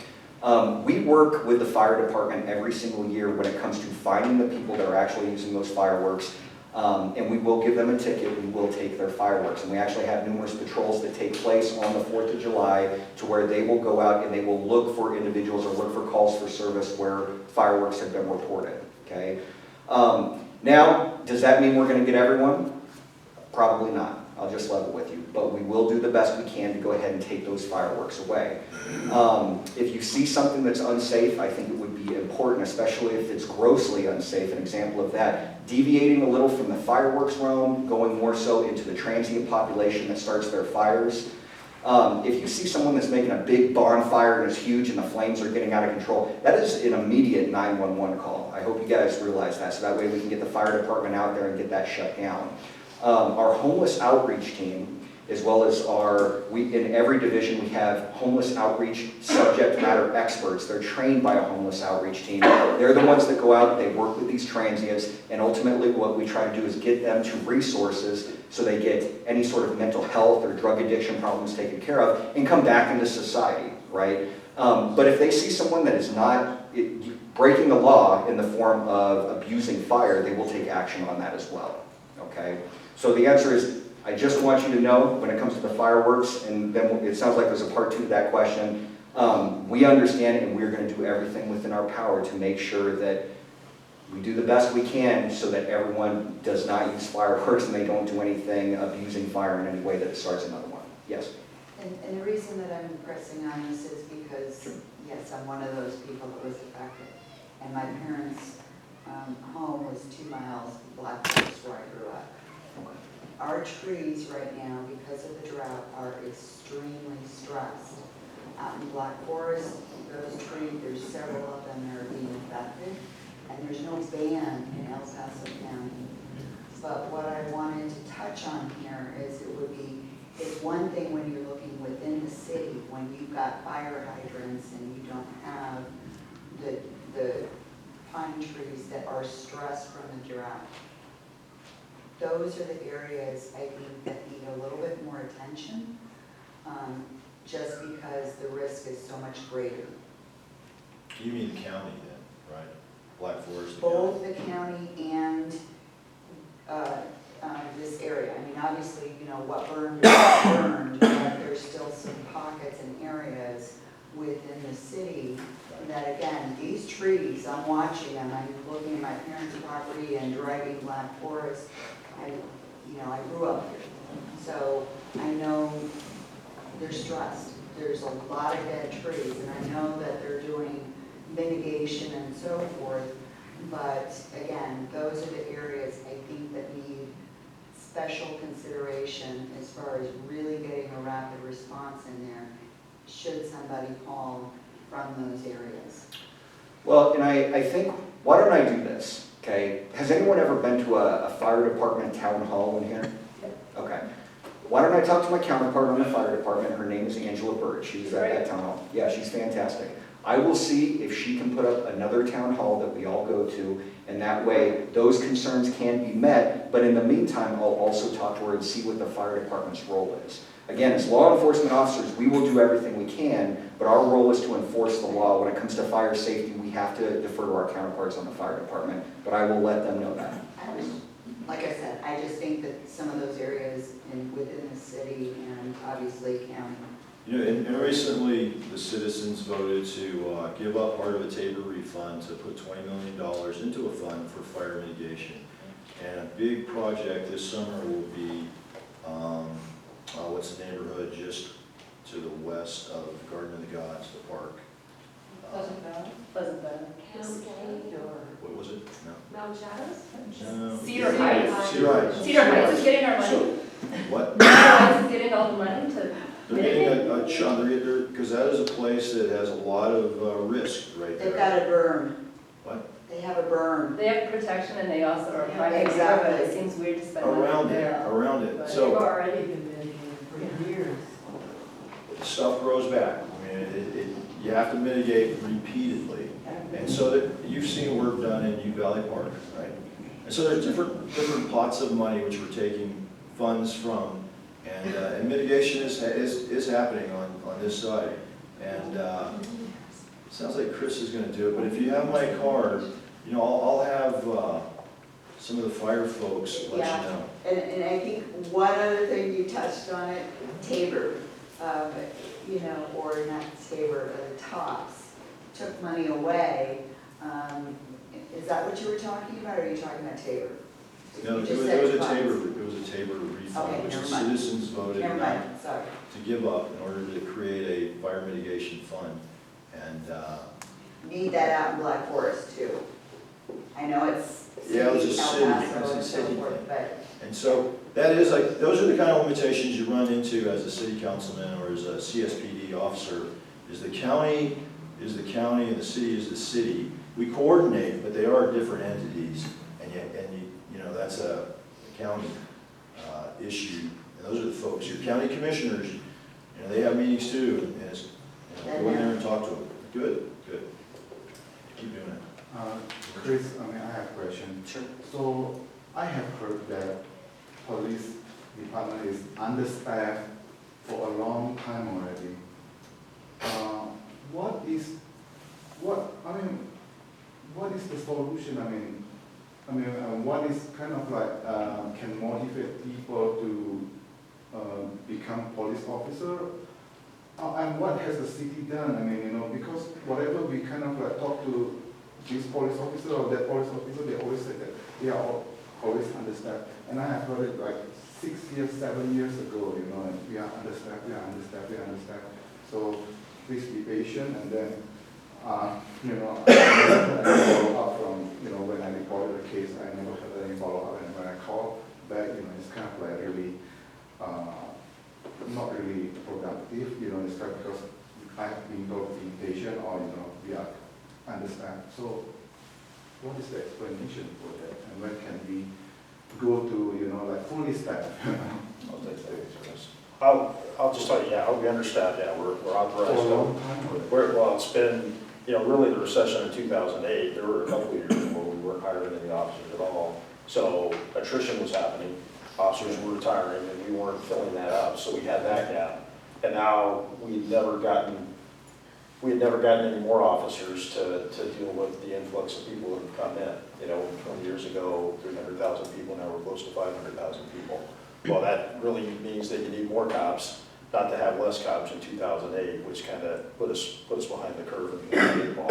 We work with the fire department every single year when it comes to finding the people that are actually using those fireworks, and we will give them a ticket, we will take their fireworks. And we actually have numerous patrols that take place on the 4th of July to where they will go out and they will look for individuals or look for calls for service where fireworks have been reported, okay? Now, does that mean we're gonna get everyone? Probably not. I'll just level with you, but we will do the best we can to go ahead and take those fireworks away. If you see something that's unsafe, I think it would be important, especially if it's grossly unsafe, an example of that, deviating a little from the fireworks realm, going more so into the transient population that starts their fires. If you see someone that's making a big bonfire and it's huge and the flames are getting out of control, that is an immediate 911 call. I hope you guys realize that, so that way we can get the fire department out there and get that shut down. Our homeless outreach team, as well as in every division we have homeless outreach subject matter experts. They're trained by a homeless outreach team. They're the ones that go out, they work with these transients, and ultimately what we try to do is get them to resources so they get any sort of mental health or drug addiction problems taken care of and come back into society, right? But if they see someone that is not breaking the law in the form of abusing fire, they will take action on that as well, okay? So the answer is, I just want you to know when it comes to the fireworks, and then it sounds like there's a part 2 to that question, we understand and we're going to do everything within our power to make sure that we do the best we can so that everyone does not use fireworks and they don't do anything abusing fire in any way that it starts another one. Yes? And the reason that I'm pressing on this is because, yes, I'm one of those people that was affected. And my parents' home was 2 miles from Black Forest where I grew up. Our trees right now, because of the drought, are extremely stressed. Out in Black Forest, those trees, there's several of them that are being affected, and there's no ban in El Paso County. But what I wanted to touch on here is it's one thing when you're looking within the city, when you've got fire hydrants and you don't have the pine trees that are stressed from the drought. Those are the areas I think that need a little bit more attention, just because the risk is so much greater. You mean the county then, right? Black Forest? Both the county and this area. I mean, obviously, you know, what burned is burned, but there's still some pockets and areas within the city that, again, these trees, I'm watching them, I'm looking at my parents' property and driving Black Forest. I grew up here, so I know they're stressed. There's a lot of dead trees, and I know that they're doing mitigation and so forth, but again, those are the areas I think that need special consideration as far as really getting a rapid response in there, should somebody call from those areas. Well, and I think, why don't I do this? Okay, has anyone ever been to a fire department town hall in here? Okay. Why don't I talk to my counterpart on the fire department? Her name is Angela Bird. She's at that town hall. Yeah, she's fantastic. I will see if she can put up another town hall that we all go to, and that way those concerns can be met, but in the meantime, I'll also talk to her and see what the fire department's role is. Again, as law enforcement officers, we will do everything we can, but our role is to enforce the law. When it comes to fire safety, we have to defer to our counterparts on the fire department, but I will let them know that. Like I said, I just think that some of those areas within the city and obviously county. You know, and recently the citizens voted to give up part of a Tabor refund to put $20 million into a fund for fire mitigation. And a big project this summer will be, what's the neighborhood just to the west of Garden of the Gods, the park? Pleasant Valley? Pleasant Valley. Cascade or? What was it? No. Mountain Shadows? No. Cedar Heights. Cedar Heights. Cedar Heights is getting our money. So, what? Cedar Heights is getting all the money to They're getting a chunk, because that is a place that has a lot of risk right They've there. got a berm. What? They have a berm. They have protection and they also are private Exactly. neighborhood. It seems weird to spend money Around it, there. around it. But- So already been mitigated for years. stuff grows back. I mean, you have to mitigate repeatedly. And so that, you've seen work done in U Valley Park, right? And so there's different pots of money which we're taking funds from. And mitigation is happening on this side. And sounds like Chris is gonna do it, but if you have my card, you know, I'll have some of the fire folks let Yeah. you know. And I think one other thing you touched on it, Tabor, you know, or not Tabor, but the Tops, took money away. Is that what you were talking about, or are you talking about Tabor? No, You it just was said a funds. Tabor refund, Okay, which the never mind. citizens voted Never not mind, sorry. to give up in order to create a fire mitigation fund. And, Need that out in Black Forest too. I know it's Yeah, it was a city, El city, Paso it was a and so city forth, thing. but and so that is like, those are the kind of limitations you run into as a city councilman or as a CSPD officer, is the county is the county and the city is the city. We coordinate, but they are different entities, and you know, that's a county issue. And those are the folks, your county commissioners, you know, they have meetings too, and it's, you know, go in there and talk to them. Good, good. Keep doing it. Chris, I mean, I have a question. Sure. So I have heard that police department is understaffed for a long time already. What is the solution? What is kind of like, can motivate people to become police officer? And what has the city done? I mean, you know, because whatever we kind of like talk to this police officer or that police officer, they always say that they are always understaffed. And I have heard it like 6 years, 7 years ago, you know, and we are understaffed, we are understaffed, we are understaffed. So please be patient, and then, you know, I follow up from, you know, when I reported the case, I never had any follow-up, and when I call back, you know, it's kind of like really, not really productive, you know, it's kind of because I have been told being patient, or, you know, we are understaffed. So what is the explanation for that, and when can we go to, you know, like fully staffed? I'll take that. I'll just tell you, yeah, we understand, yeah, we're authorized. For a long time already. Well, it's been, you know, really the recession in 2008, there were a couple of years where we weren't hiring any officers at all. So attrition was happening, officers were retiring, and we weren't filling that up, so we had that gap. And now we had never gotten any more officers to deal with the influx of people that have come in. You know, 20 years ago, 300,000 people, now we're close to 500,000 people. Well, that really means that you need more cops, not to have less cops in 2008, which kind of put us behind the curve and behind the ball.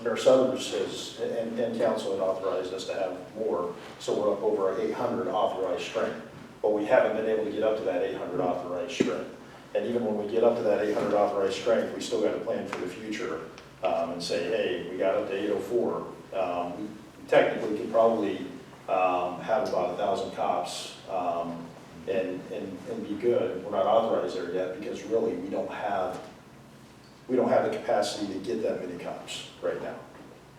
Mayor Suthers has, and council had authorized us to have more, so we're up over 800 authorized strength. But we haven't been able to get up to that 800 authorized strength. And even when we get up to that 800 authorized strength, we still got to plan for the future and say, hey, we got up to 804. We technically could probably have about 1,000 cops and be good. We're not authorized there yet because really we don't have the capacity to get that many cops right now.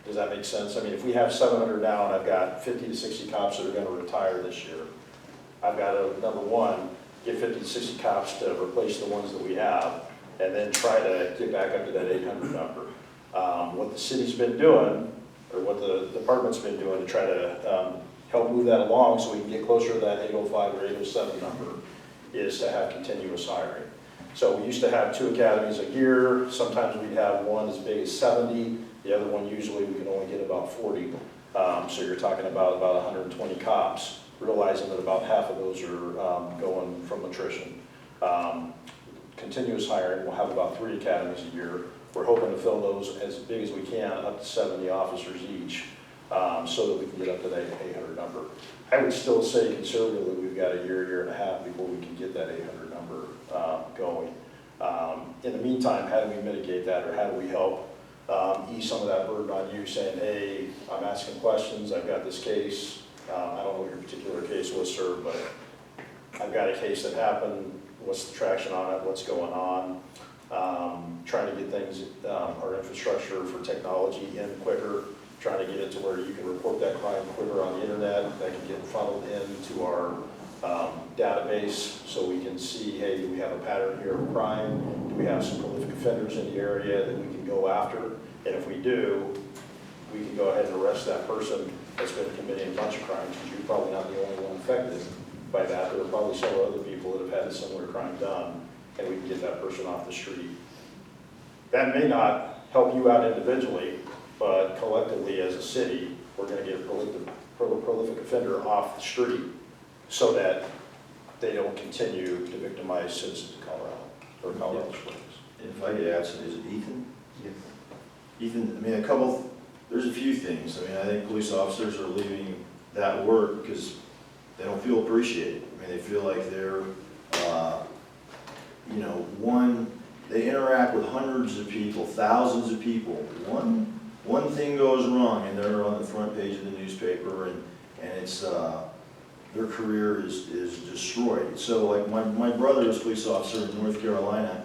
Does that make sense? I mean, if we have 700 now and I've got 50 to 60 cops that are going to retire this year, I've got to, number one, get 50 to 60 cops to replace the ones that we have, and then try to get back up to that 800 number. What the city's been doing, or what the department's been doing to try to help move that along so we can get closer to that 805 or 807 number, is to have continuous hiring. So we used to have 2 academies a year. Sometimes we'd have one as big as 70. The other one, usually we can only get about 40. So you're talking about 120 cops, realizing that about half of those are going from attrition. Continuous hiring, we'll have about 3 academies a year. We're hoping to fill those as big as we can, up to 70 officers each, so that we can get up to that 800 number. I would still say conservatively, we've got a year and a half before we can get that 800 number going. In the meantime, how do we mitigate that, or how do we help ease some of that burden on you, saying, hey, I'm asking questions, I've got this case, I don't know what your particular case was, sir, but I've got a case that happened what's the traction on it, what's going on, trying to get things, our infrastructure for technology in quicker, trying to get it to where you can report that crime quicker on the internet, that can get funneled into our database, so we can see, hey, do we have a pattern here of crime? Do we have some prolific offenders in the area that we can go after? And if we do, we can go ahead and arrest that person that's been committing a bunch of crimes, because you're probably not the only one affected by that. There are probably several other people that have had a similar crime done, and we can get that person off the street. That may not help you out individually, but collectively as a city, we're going to get a prolific offender off the street so that they don't continue to victimize citizens of Colorado or Colorado Springs. If I could add, so is it Ethan? Yes. Ethan, I mean, there's a few things. I mean, I think police officers are leaving that work because they don't feel appreciated. I mean, they feel like they're, you know, they interact with hundreds of people, thousands of people. One thing goes wrong and they're on the front page of the newspaper, and it's, their career is destroyed. So like my brother is a police officer in North Carolina.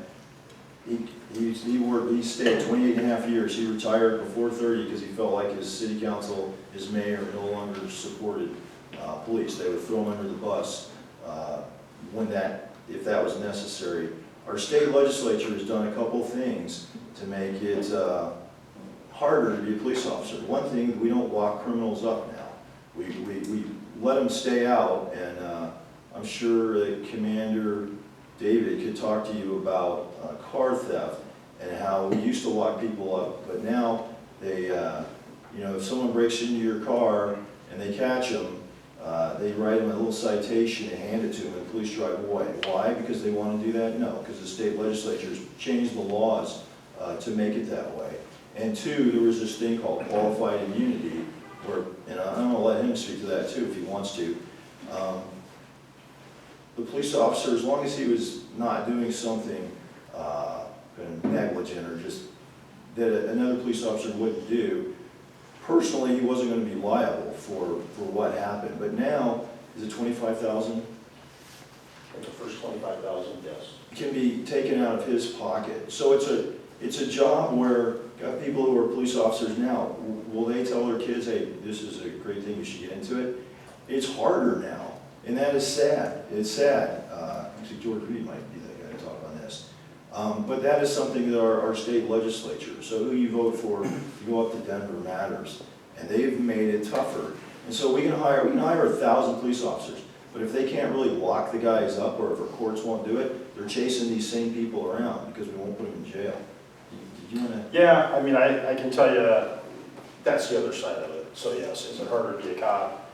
He stayed 28 and a half years. He retired before 30 because he felt like his city council, his mayor no longer supported police. They would throw him under the bus if that was necessary. Our state legislature has done a couple things to make it harder to be a police officer. One thing, we don't lock criminals up now. We let them stay out, and I'm sure that Commander David could talk to you about car theft and how we used to lock people up, but now they, you know, if someone breaks into your car and they catch them, they write them a little citation and hand it to them, and the police drive away. Why? Because they want to do that? No, because the state legislature's changed the laws to make it that way. And two, there was this thing called qualified immunity, where, and I'm going to let him speak to that too if he wants to. The police officer, as long as he was not doing something negligent or just that another police officer wouldn't do, personally he wasn't going to be liable for what happened. But now, is it $25,000? The first 25,000, yes. Can be taken out of his pocket. So it's a job where got people who are police officers now, will they tell their kids, hey, this is a great thing, you should get into it? It's harder now, and that is sad. It's sad. Actually, George Reed might be the guy to talk on this. But that is something that our state legislature, so who you vote for, you go up to Denver matters, and they've made it tougher. And so we can hire 1,000 police officers, but if they can't really lock the guys up, or if our courts won't do it, they're chasing these same people around because we won't put them in jail. Did you want to? Yeah, I mean, I can tell you that's the other side of it. So yes, is it harder to be a cop?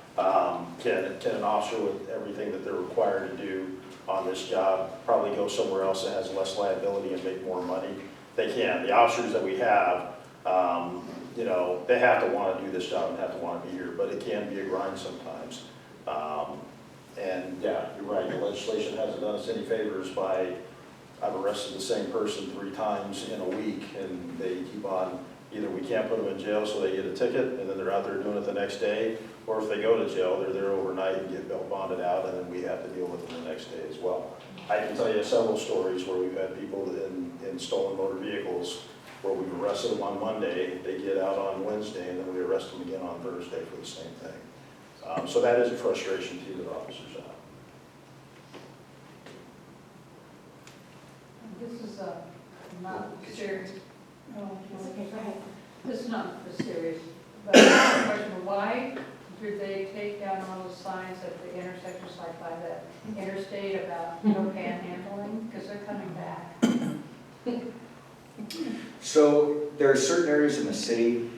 Can an officer with everything that they're required to do on this job probably go somewhere else that has less liability and make more money? They can. The officers that we have, you know, they have to want to do this job and have to want to be here, but it can be a grind sometimes. And yeah, you're right, the legislation hasn't done us any favors by, I've arrested the same person 3 times in a week, and they keep on, either we can't put them in jail so they get a ticket, and then they're out there doing it the next day, or if they go to jail, they're there overnight and get bail bonded out, and then we have to deal with them the next day as well. I can tell you several stories where we've had people in stolen motor vehicles where we've arrested them on Monday, they get out on Wednesday, and then we arrest them again on Thursday for the same thing. So that is a frustration too that officers have. This is not serious. No, this is not serious. But question, why did they take down all those signs at the intersections like by the interstate about no panhandling? Because they're coming back. So there are certain areas in the city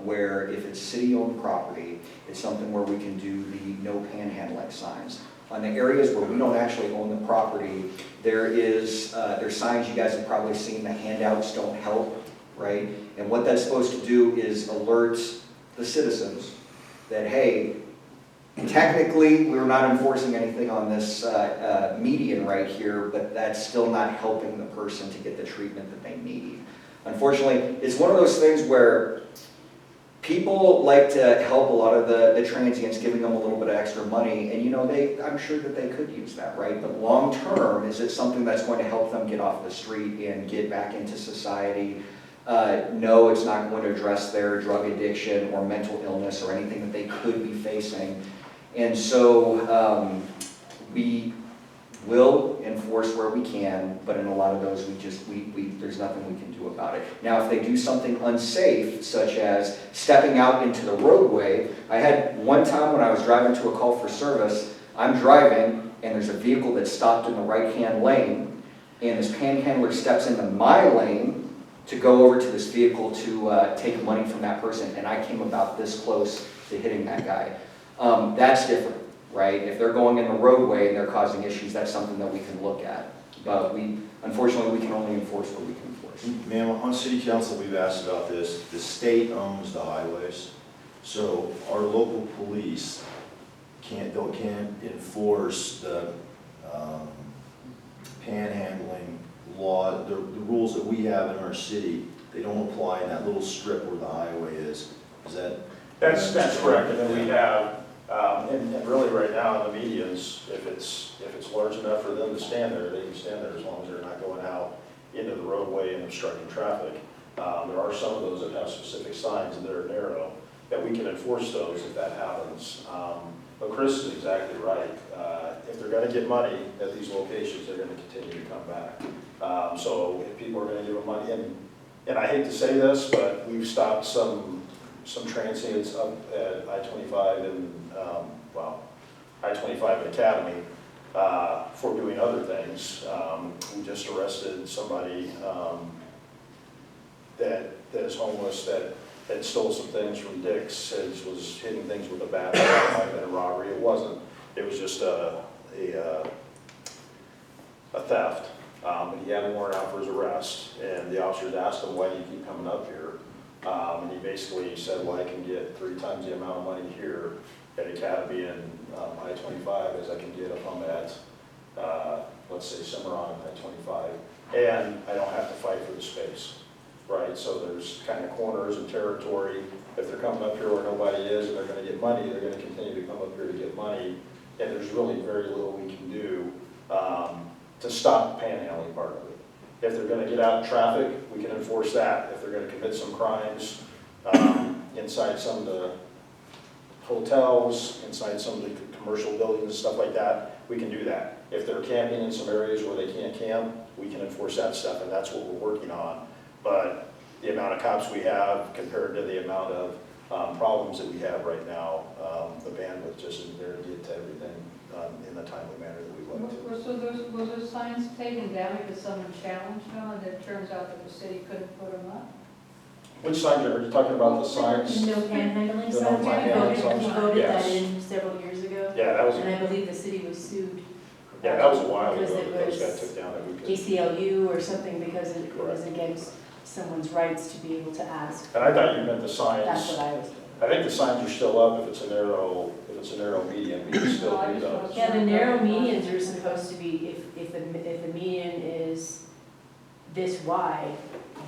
where if it's city-owned property, it's something where we can do the no panhandling signs. On the areas where we don't actually own the property, there's signs you guys have probably seen, the handouts don't help, right? And what that's supposed to do is alert the citizens that, hey, technically we're not enforcing anything on this median right here, but that's still not helping the person to get the treatment that they need. Unfortunately, it's one of those things where people like to help a lot of the transients, giving them a little bit of extra money, and you know, I'm sure that they could use that, right? But long term, is it something that's going to help them get off the street and get back into society? No, it's not going to address their drug addiction or mental illness or anything that they could be facing. And so we will enforce where we can, but in a lot of those, there's nothing we can do about it. Now, if they do something unsafe, such as stepping out into the roadway, I had one time when I was driving to a call for service, I'm driving, and there's a vehicle that stopped in the right-hand lane, and this panhandler steps into my lane to go over to this vehicle to take money from that person, and I came about this close to hitting that guy. That's different. Right? If they're going in the roadway and they're causing issues, that's something that we can look at. But unfortunately, we can only enforce what we can enforce. Ma'am, on city council, we've asked about this. The state owns the highways, so our local police can't enforce the panhandling law. The rules that we have in our city, they don't apply in that little strip where the highway is. Is that? That's correct, and then we have, and really right now in the medians, if it's large enough for them to stand there, they can stand there as long as they're not going out into the roadway and obstructing traffic. There are some of those that have specific signs that are narrow, that we can enforce those if that happens. But Chris is exactly right. If they're gonna get money at these locations, they're gonna continue to come back. So if people are gonna give them money, and I hate to say this, but we've stopped some transients up at I-25 and, I-25 and Academy for doing other things. We just arrested somebody that is homeless, that had stole some things from Dick's, was hitting things with a bat, might have been a robbery. It wasn't. It was just a theft. But he had a warrant out for his arrest, and the officers asked him, why do you keep coming up here? And he basically said, well, I can get 3 times the amount of money here at Academy and I-25 as I can get if I'm at, let's say, Cimarron at I-25. And I don't have to fight for the space, right? So there's kind of corners and territory. If they're coming up here where nobody is and they're going to get money, they're going to continue to come up here to get money. And there's really very little we can do to stop the panhandling part of it. If they're going to get out in traffic, we can enforce that. If they're going to commit some crimes inside some of the hotels, inside some of the commercial buildings and stuff like that, we can do that. If they're camping in some areas where they can't camp, we can enforce that stuff, and that's what we're working on. But the amount of cops we have compared to the amount of problems that we have right now, the bandwidth just isn't there to get to everything in the timely manner that we'd like to. So was those signs taken down because someone challenged them, and it turns out that the city couldn't put them up? Which signs are you talking about? The signs? No panhandling The no signs, panhandling signs? we voted Yes. that in several years ago. Yeah, that was. And I believe the city was sued. Yeah, that was a while ago Because that it those was got took down. That we could. ACLU or something, because it was Correct. against someone's rights to be able to ask. And I thought you meant the That's signs. what I was doing. I think the signs are still up if it's a narrow median, we can still do those. Yeah, the narrow medians are supposed to be, if the median is this wide,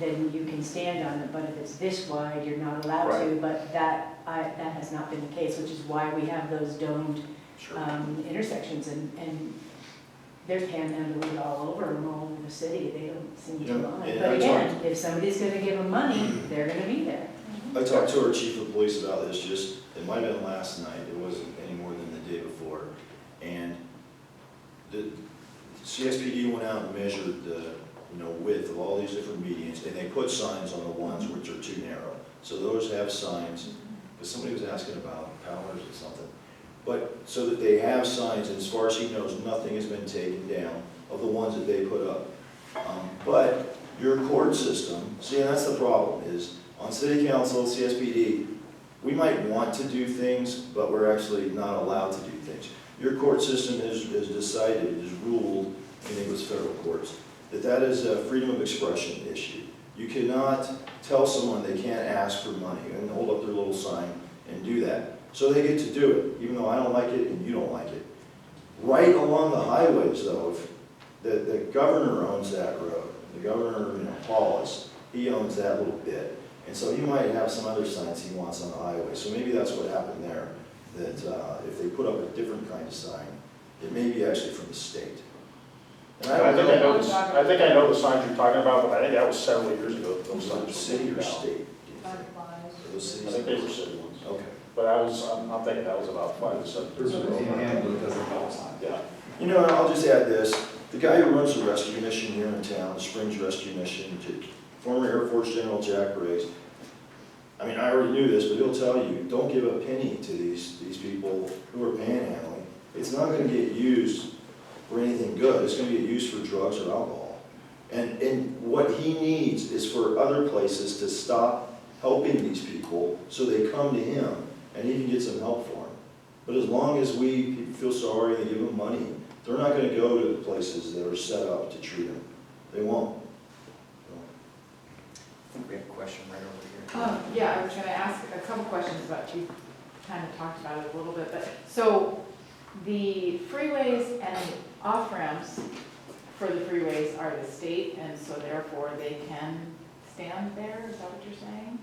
then you can stand on it, but if it's this wide, you're not allowed to. Right. But that has not been the case, which is why we have those domed Sure. intersections, and there's panhandling all over the city, they don't seem to Yeah, mind. and But I again, if somebody's gonna give them money, they're gonna be there. I talked to our chief of police about this it might have been last night, it wasn't any more than the day before. And the CSPD went out and measured the width of all these different medians, and they put signs on the ones which are too narrow. So those have signs, because somebody was asking about powers or something. But so that they have signs, and as far as he knows, nothing has been taken down of the ones that they put up. But your court system, see, and that's the problem, is on city council, CSPD, we might want to do things, but we're actually not allowed to do things. Your court system is decided, is ruled, I think it was federal courts, that is a freedom of expression issue. You cannot tell someone they can't ask for money and hold up their little sign and do that. So they get to do it, even though I don't like it and you don't like it. Right along the highways, though, the governor owns that road. The governor, Paulus, he owns that little bit. And so he might have some other signs he wants on the highway. So maybe that's what happened there, that if they put up a different kind of sign, it may be actually from the state. And I don't know, I think I know the signs you're talking about, but I think that was several years ago. that Those was it signs city were or taken down. state? Those I think they were cities? city ones. Okay. But I'm thinking that was about 5 to 7 years In ago. Hamlet doesn't have sign. Yeah. You know, I'll just add this, the guy who runs the rescue mission here in town, the Springs Rescue Mission, former Air Force General Jack Briggs, I mean, I already knew this, but he'll tell you, don't give a penny to these people who are panhandling. It's not gonna get used for anything good, it's gonna get used for drugs or alcohol. And what he needs is for other places to stop helping these people so they come to him and he can get some help for them. But as long as we feel sorry and give them money, they're not gonna go to the places that are set up to treat them. They won't. I think we have a question right over here. Yeah, I was gonna ask a couple questions about, you kind of talked about it a little bit, but, so the freeways and off-ramps for the freeways are the state, and so therefore they can stand there, is that what you're saying?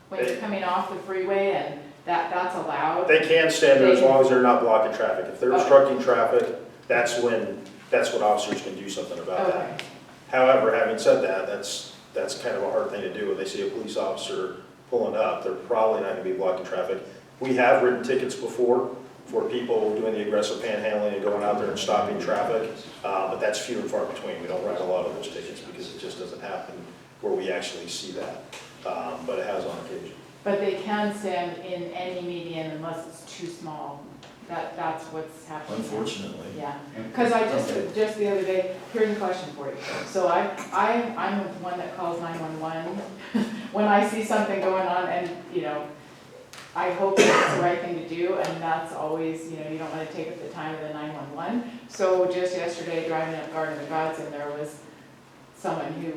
When you're coming off the freeway and that's allowed? They can stand there as long as they're not blocking traffic. If they're obstructing traffic, that's when officers can do something about that. Okay, However, having said that, that's kind of a hard thing to do. When they see a police officer pulling up, they're probably not gonna be blocking traffic. We have written tickets before for people doing the aggressive panhandling and going out there and stopping traffic, but that's few and far between. We don't write a lot of those tickets because it just doesn't happen where we actually see that, but it has on occasion. but they can stand in any median unless it's too small, that's what's happening. Unfortunately. Yeah, because I just the other day, here's a question for you. So I'm one that calls 911 when I see something going on, and, you know, I hope it's the right thing to do, and that's always, you know, you don't want to take up the time of the 911. So just yesterday, driving up Garden of the Gods, and there was someone who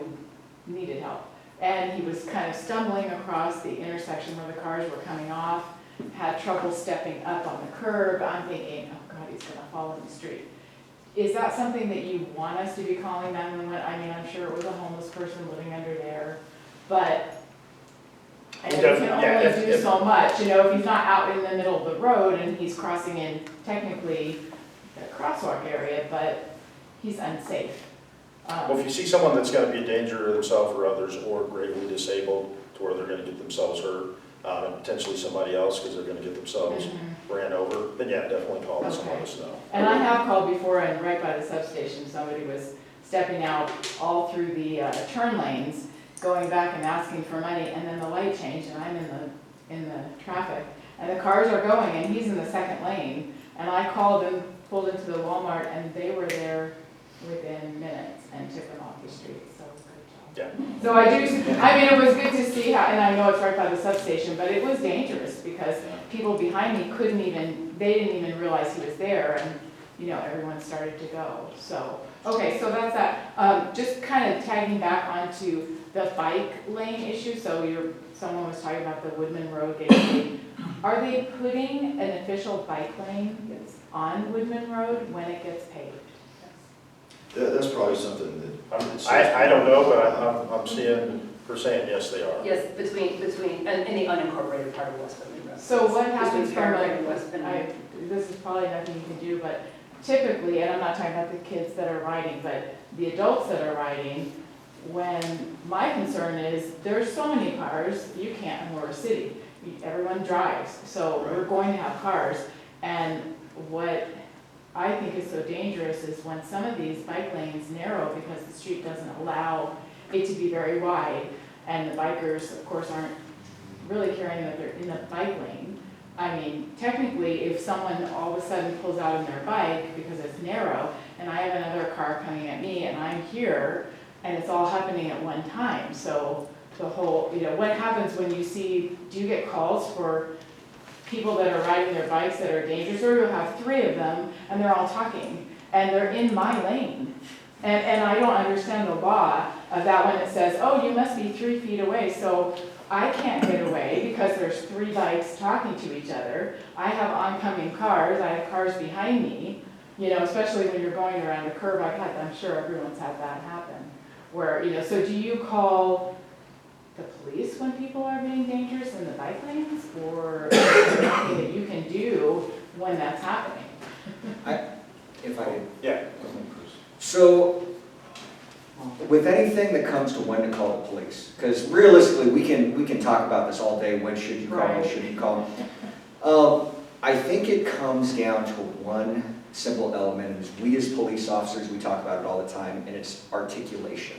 needed help. And he was kind of stumbling across the intersection where the cars were coming off, had trouble stepping up on the curb. I'm thinking, oh God, he's gonna fall in the street. Is that something that you want us to be calling 911? I mean, I'm sure it was a homeless person living under there, but I know you can only do so much. You know, if he's not out in the middle of the road and he's crossing in technically the crosswalk area, but he's unsafe. Well, if you see someone that's gonna be a danger to themselves or others, or gravely disabled to where they're gonna get themselves hurt, and potentially somebody else because they're gonna get themselves ran over, then yeah, definitely call us and let us know. And I have called before, and right by the substation, somebody was stepping out all through the turn lanes, going back and asking for money, and then the light changed, and I'm in the traffic, and the cars are going, and he's in the second lane, and I called and pulled into the Walmart, and they were there within minutes and took them off the street, so good job. Yeah. So I mean, it was good to see how, and I know it's right by the substation, but it was dangerous because people behind me they didn't even realize he was there, and, you know, everyone started to go. So, okay, so that's that. Just kind of tagging back onto the bike lane issue, so someone was talking about the Woodman Road getting, are they putting an official bike lane on Woodman Road when it gets paved? That's probably something that. I don't know, but I'm seeing, per saying, yes, they are. Yes, between, and in the unincorporated part of West Woodman Road. So what happens Between from Fairfield and West Woodman. this is probably nothing you can do, but typically, and I'm not talking about the kids that are riding, but the adults that are riding, when my concern is, there's so many cars, you can't, and we're a city, everyone drives, so we're going to have cars, and what I think is so dangerous is when some of these bike lanes narrow because the street doesn't allow it to be very wide, and the bikers, of course, aren't really caring that they're in a bike lane. I mean, technically, if someone all of a sudden pulls out on their bike because it's narrow, and I have another car coming at me, and I'm here, and it's all happening at one time, so the whole, you know, what happens when you see, do you get calls for people that are riding their bikes that are dangerous, or you'll have 3 of them, and they're all talking, and they're in my lane. And I don't understand the law of that when it says, oh, you must be 3 feet away, so I can't get away because there's 3 bikes talking to each other. I have oncoming cars, I have cars behind me, you know, especially when you're going around a curve. I'm sure everyone's had that happen. Where, you know, so do you call the police when people are being dangerous in the bike lanes? Or is there anything that you can do when that's happening? If I could. Yeah. So, with anything that comes to when to call the police, because realistically, we can talk about this all day, when should you call, when should you call. I think it comes down to one simple element, and we as police officers, we talk about it all the time, and it's articulation.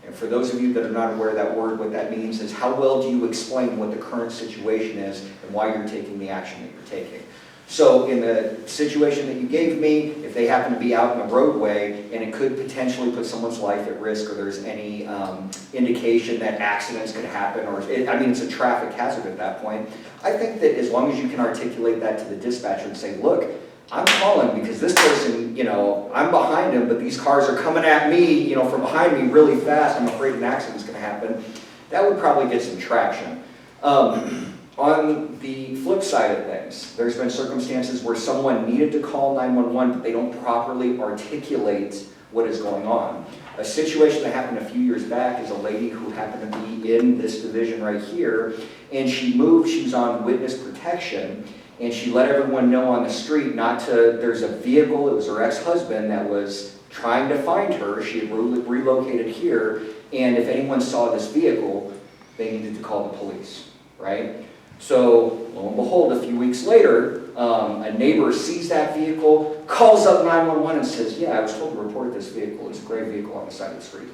And for those of you that are not aware of that word, what that means is how well do you explain what the current situation is and why you're taking the action that you're taking. So in the situation that you gave me, if they happen to be out in the roadway and it could potentially put someone's life at risk, or there's any indication that accidents could happen, or it's a traffic hazard at that point, I think that as long as you can articulate that to the dispatcher and say, look, I'm calling because this person, I'm behind him, but these cars are coming at me, from behind me really fast. I'm afraid an accident's going to happen. That would probably get some traction. On the flip side of things, there's been circumstances where someone needed to call 911, but they don't properly articulate what is going on. A situation that happened a few years back is a lady who happened to be in this division right here, and she was on witness protection, and she let everyone know on the street there's a vehicle, it was her ex-husband that was trying to find her. She had relocated here, and if anyone saw this vehicle, they needed to call the police, right? So, lo and behold, a few weeks later, a neighbor sees that vehicle, calls up 911 and says, yeah, I was told to report this vehicle. It's a gray vehicle on the side of the street.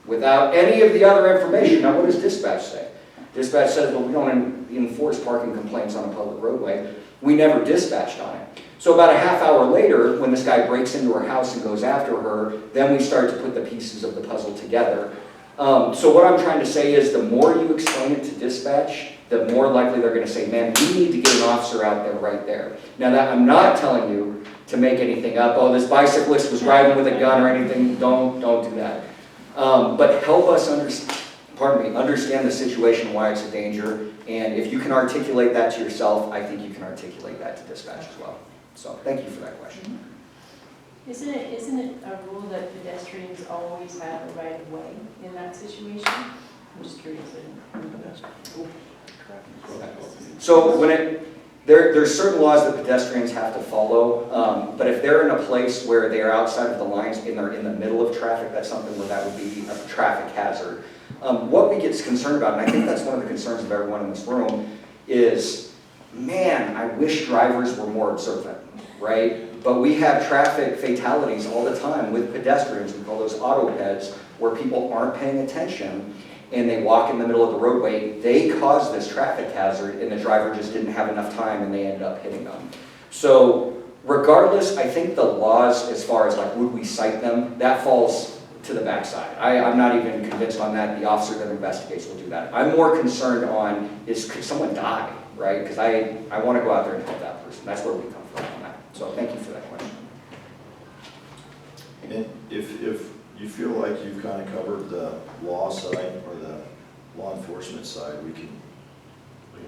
Without any of the other information. Now, what does dispatch say? Dispatch says, well, we don't enforce parking complaints on a public roadway. We never dispatched on it. So about a half hour later, when this guy breaks into her house and goes after her, then we start to put the pieces of the puzzle together. So what I'm trying to say is the more you explain it to dispatch, the more likely they're going to say, man, we need to get an officer out there right there. Now, that I'm not telling you to make anything up. Oh, this bicyclist was driving with a gun or anything. Don't do that. But help us understand the situation, why it's a danger. And if you can articulate that to yourself, I think you can articulate that to dispatch as well. So thank you for that question. Isn't it a rule that pedestrians always have a right of way in that situation? I'm just curious. So there's certain laws that pedestrians have to follow, but if they're in a place where they are outside of the lines and they're in the middle of traffic, that's something where that would be a traffic hazard. What we get concerned about, and I think that's one of the concerns of everyone in this room, is, man, I wish drivers were more observant, right? But we have traffic fatalities all the time with pedestrians. We call those autopeds, where people aren't paying attention and they walk in the middle of the roadway. They caused this traffic hazard and the driver just didn't have enough time and they ended up hitting them. So regardless, I think the laws, as far as would we cite them, that falls to the backside. I'm not even convinced on that. The officer that investigates will do that. I'm more concerned on could someone die, right? Because I want to go out there and help that person. That's where we come from on that. So thank you for that question. And if you feel like you've kind of covered the law side or the law enforcement side, we can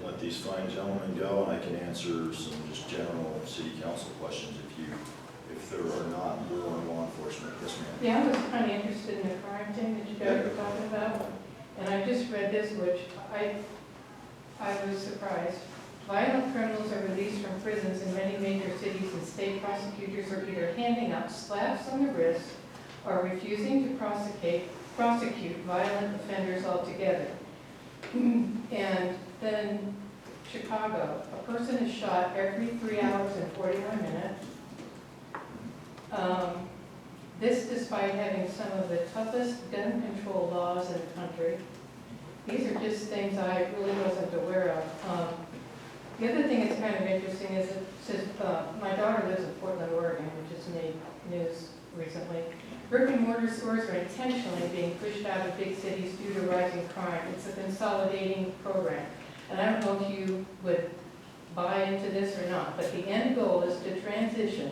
let these fine gentlemen go, and I can answer some just general city council questions if there are not more on law enforcement. Yes, ma'am. Yeah, I was kind of interested in the crime thing that you guys were talking about, and I just read this, which I was surprised. Violent criminals are released from prisons in many major cities, and state prosecutors are either handing out slaps on the wrist or refusing to prosecute violent offenders altogether. And then Chicago, a person is shot every 3 hours and 41 minutes. This despite having some of the toughest gun control laws in the country. These are just things I really wasn't aware of. The other thing that's kind of interesting is it says, my daughter lives in Portland, Oregon, which has made news recently. Brick and mortar stores are intentionally being pushed out of big cities due to rising crime. It's a consolidating program. And I don't know if you would buy into this or not, but the end goal is to transition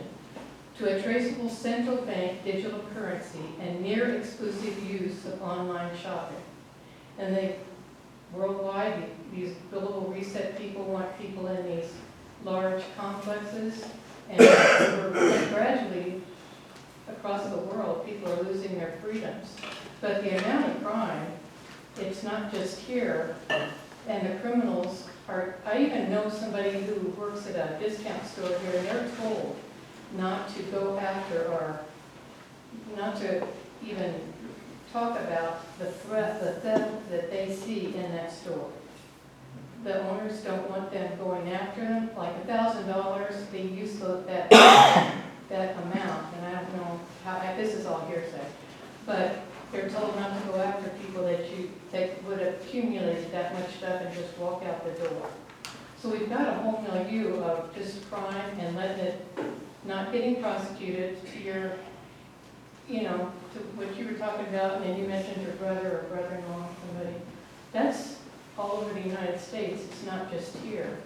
to a traceable central bank digital currency and near exclusive use of online shopping. And they worldwide, these billable reset people want people in these large complexes, and gradually across the world, people are losing their freedoms. But the amount of crime, it's it's not just here, and the criminals are, I even know somebody who works at a discount store here, and they're told not to go after or not to even talk about the threat, the theft that they see in that store. The owners don't want them going after them, like $1,000, they use that amount, and I don't know how, this is all hearsay, but they're told not to go after people that would accumulate that much stuff and just walk out the door. So we've got a whole milieu of just crime and letting it, not getting prosecuted to your, you know, to what you were talking about, and you mentioned your brother or brother-in-law, somebody. That's all over the United States, it's not just here.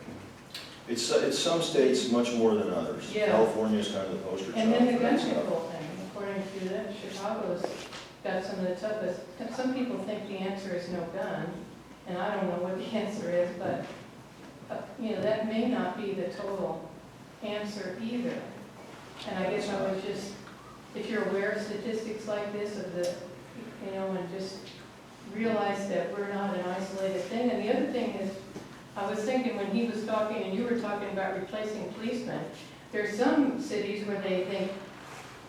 It's some states much more than others. Yeah. California is kind of the poster child. And then the for gun that stuff. control thing, according to that, Chicago's got some of the toughest. Some people think the answer is no gun, and I don't know what the answer is, but, you know, that may not be the total answer either. And I guess I was just, if you're aware of statistics like this, of the, you know, and just realize that we're not an isolated thing. And the other thing is, I was thinking when he was talking and you were talking about replacing policemen, there's some cities where they think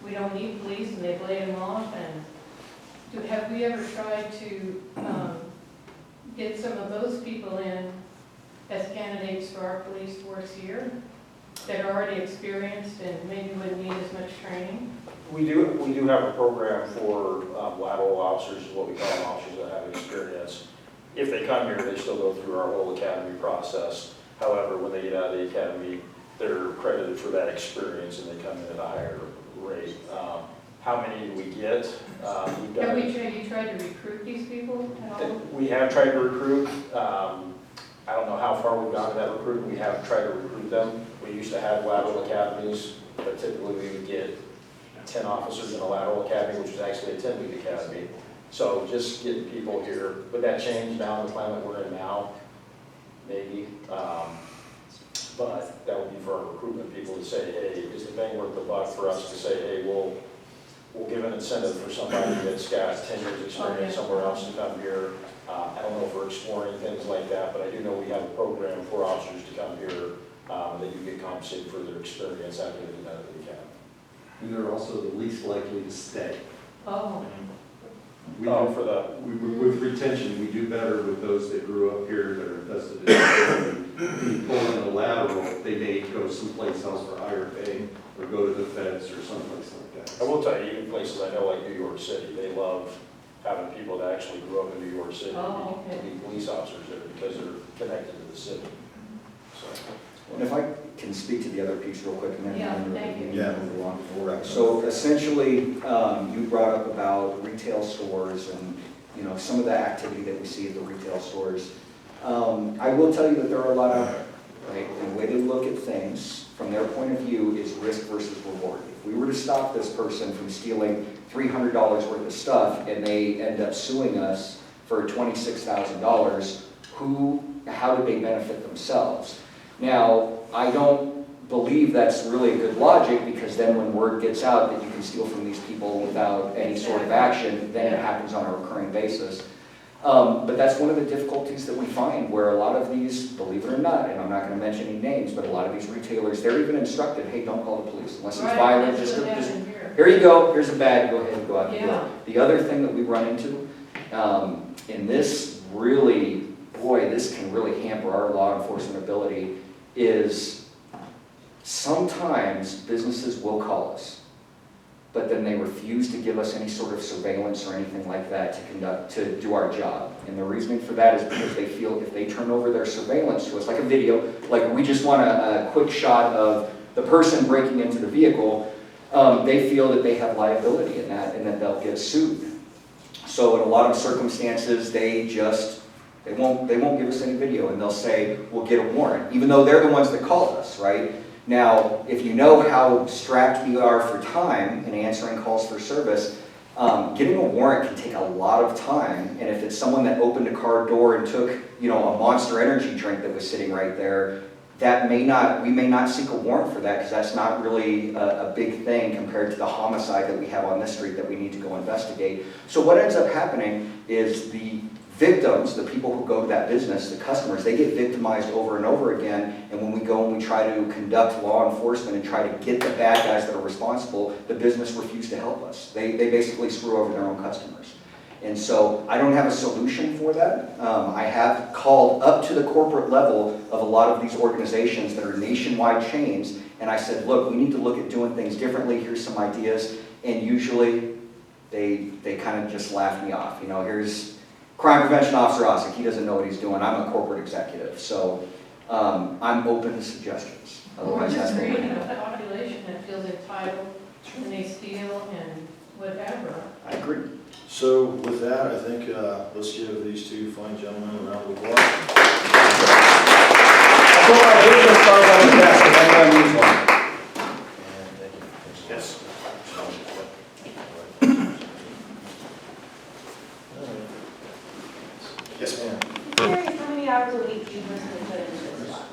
we don't need police and they lay them off. And have we ever tried to get some of those people in as candidates for our police force here that are already experienced and maybe wouldn't need as much training? We do have a program for lateral officers, is what we call them, officers that have experience. If they come here, they still go through our whole academy process. However, when they get out of the academy, they're credited for that experience and they come in at a higher rate. How many do we get? Have you tried to recruit these people at all? We have tried to recruit. I don't know how far we've gone in that recruitment. We have tried to recruit them. We used to have lateral academies, but typically we would get 10 officers in a lateral academy, which was actually a 10-week academy. So just getting people here. Would that change now in the climate we're in now? Maybe. But that would be for our recruitment people to say, hey, is the bang worth the buck for us to say, hey, we'll give an incentive for somebody that's got 10 years experience somewhere else to come here. I don't know if we're exploring things like that, but I do know we have a program for officers to come here that you get compensated for their experience after they've been out of the academy. And they're also the least likely to stay. Oh. With retention, we do better with those that grew up here that are vested in. When you pull in a lateral, they may go someplace else for higher pay or go to the feds or someplace like that. I will tell you, even places I know like New York City, they love having people that actually grew up in New York City to be police officers there because they're connected to the city. So. And if I can speak to the other piece real quick, and then thank you. move on. So essentially, you brought up about retail stores and, you know, some of the activity that we see at the retail stores. I will tell you that there are a lot out there, right? And the way they look at things from their point of view is risk versus reward. If we were to stop this person from stealing $300 worth of stuff and they end up suing us for $26,000, how did they benefit themselves? Now, I don't believe that's really good logic, because then when word gets out that you can steal from these people without any sort of action, then it happens on a recurring basis. But that's one of the difficulties that we find, where a lot of these, believe it or not, and I'm not going to mention any names, but a lot of these retailers, they're even instructed, hey, don't call the police unless it's violent. Just here you go, here's a bag, go ahead and go out the door. The other thing that we run into, and this really, boy, this can really hamper our law enforcement ability, is sometimes businesses will call us, but then they refuse to give us any sort of surveillance or anything like that to do our job. And the reasoning for that is because they feel if they turn over their surveillance to us, like a video, like we just want a quick shot of the person breaking into the vehicle, they feel that they have liability in that and that they'll get sued. So in a lot of circumstances, they won't give us any video, and they'll say, we'll get a warrant, even though they're the ones that called us, right? Now, if you know how strapped we are for time in answering calls for service, getting a warrant can take a lot of time, and if it's someone that opened a car door and took, you know, a Monster Energy drink that was sitting right there, we may not seek a warrant for that, because that's not really a big thing compared to the homicide that we have on this street that we need to go investigate. So what ends up happening is the victims, the people who go to that business, the customers, they get victimized over and over again. And when we go and we try to conduct law enforcement and try to get the bad guys that are responsible, the business refuse to help us. They basically screw over their own customers. And so I don't have a solution for that. I have called up to the corporate level of a lot of these organizations that are nationwide chains, and I said, look, we need to look at doing things differently. Here's some ideas. And usually they kind of just laugh me off. You know, here's Crime Prevention Officer Osick. He doesn't know what he's doing. I'm a corporate executive. So I'm open to suggestions. We're Otherwise, just that's creating what a population that feels entitled, and they steal and whatever. I agree. So with that, I think let's give these two fine gentlemen a round of applause. So my business cards on the desk if anyone needs one. And thank you. Yes. Yes, ma'am. Curious how many hours a week you personally put into this job?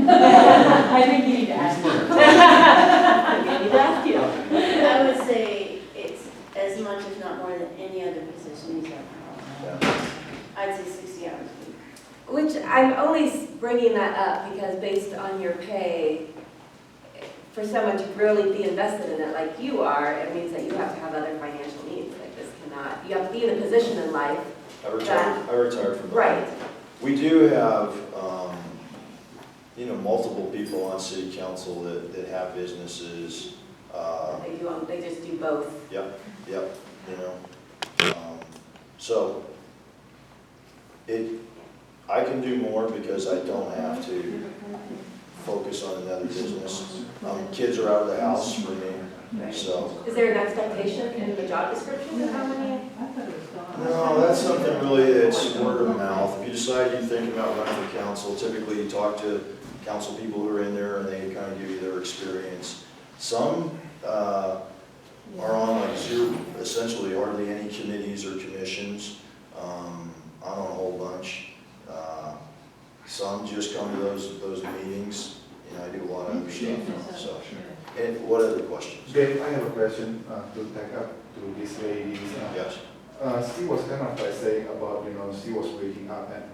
I think you need to ask her. I need to ask you. I would say it's as much, if not more, than any other position he's ever held. I'd say 60 hours a week. Which I'm only bringing that up because based on your pay, for someone to really be invested in it like you are, it means that you have to have other financial needs. Like this cannot, you have to be in a position in life. I retired from that. Right. We do have, you know, multiple people on city council that have businesses. They just do both. Yep, you know. So I can do more because I don't have to focus on another business. Kids are out of the house for me, so. Is there an expectation in the job description of how many? No, that's something really that's word of mouth. If you decide you think about running for council, typically you talk to council people who are in there and they kind of give you their experience. Some are on like zero, essentially hardly any committees or commissions. I'm on a whole bunch. Some just come to those meetings. You know, I do a lot of other stuff. So, and what other questions? Dave, I have a question to take up to this lady. Yes. She was kind of like saying about, you know, she was waking up at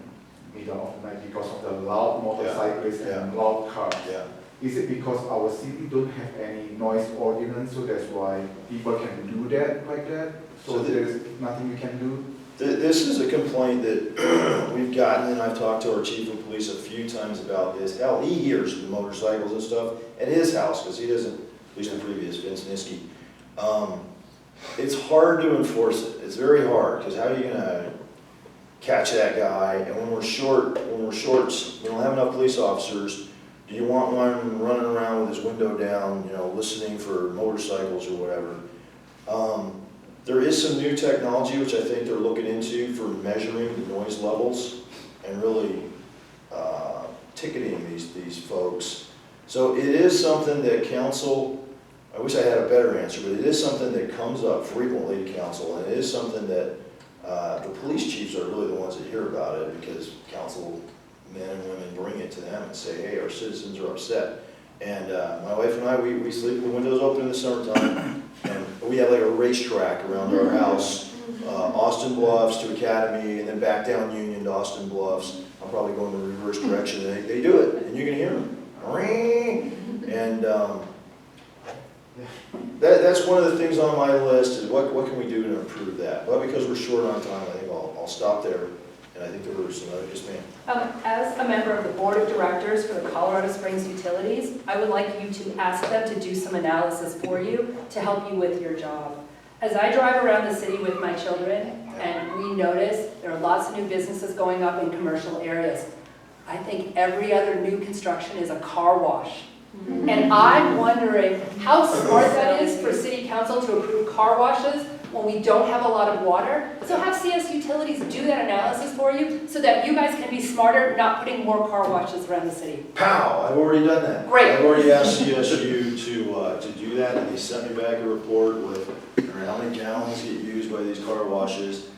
middle of the night because of the loud motorcyclists and loud cars. Yeah. Is it because our city don't have any noise ordinance, so that's why people can do that like that? So there's nothing we can do? This is a complaint that we've gotten, and I've talked to our chief of police a few times about this. Hell, he hears the motorcycles and stuff at his house, because he doesn't, at least the previous, Vince Niski. It's hard to enforce it. It's very hard, because how are you gonna catch that guy? And when we're short, we don't have enough police officers. Do you want one running around with his window down, you know, listening for motorcycles or whatever? There is some new technology which I think they're looking into for measuring the noise levels and really ticketing these folks. So it is something that council, I wish I had a better answer, but it is something that comes up frequently to council, and it is something that the police chiefs are really the ones that hear about it, because council men and women bring it to them and say, hey, our citizens are upset. And my wife and I, we sleep with windows open in the summertime, and we have like a racetrack around our house, Austin Bluffs to Academy, and then back down Union to Austin Bluffs. I'm probably going the reverse direction, and they do it, and you can hear them. And that's one of the things on my list is what can we do to improve that? But because we're short on time, I think I'll stop there. And I think there were some other, yes ma'am. As a member of the board of directors for the Colorado Springs Utilities, I would like you to ask them to do some analysis for you to help you with your job. As I drive around the city with my children, and we notice there are lots of new businesses going up in commercial areas, I think every other new construction is a car wash. And I'm wondering how smart that is for city council to approve car washes when we don't have a lot of water. So have CS Utilities do that analysis for you so that you guys can be smarter, not putting more car washes around the city. Pow! I've already done that. Great. I've already asked CSU to do that, and they sent me back a report with how many gallons get used by these car washes.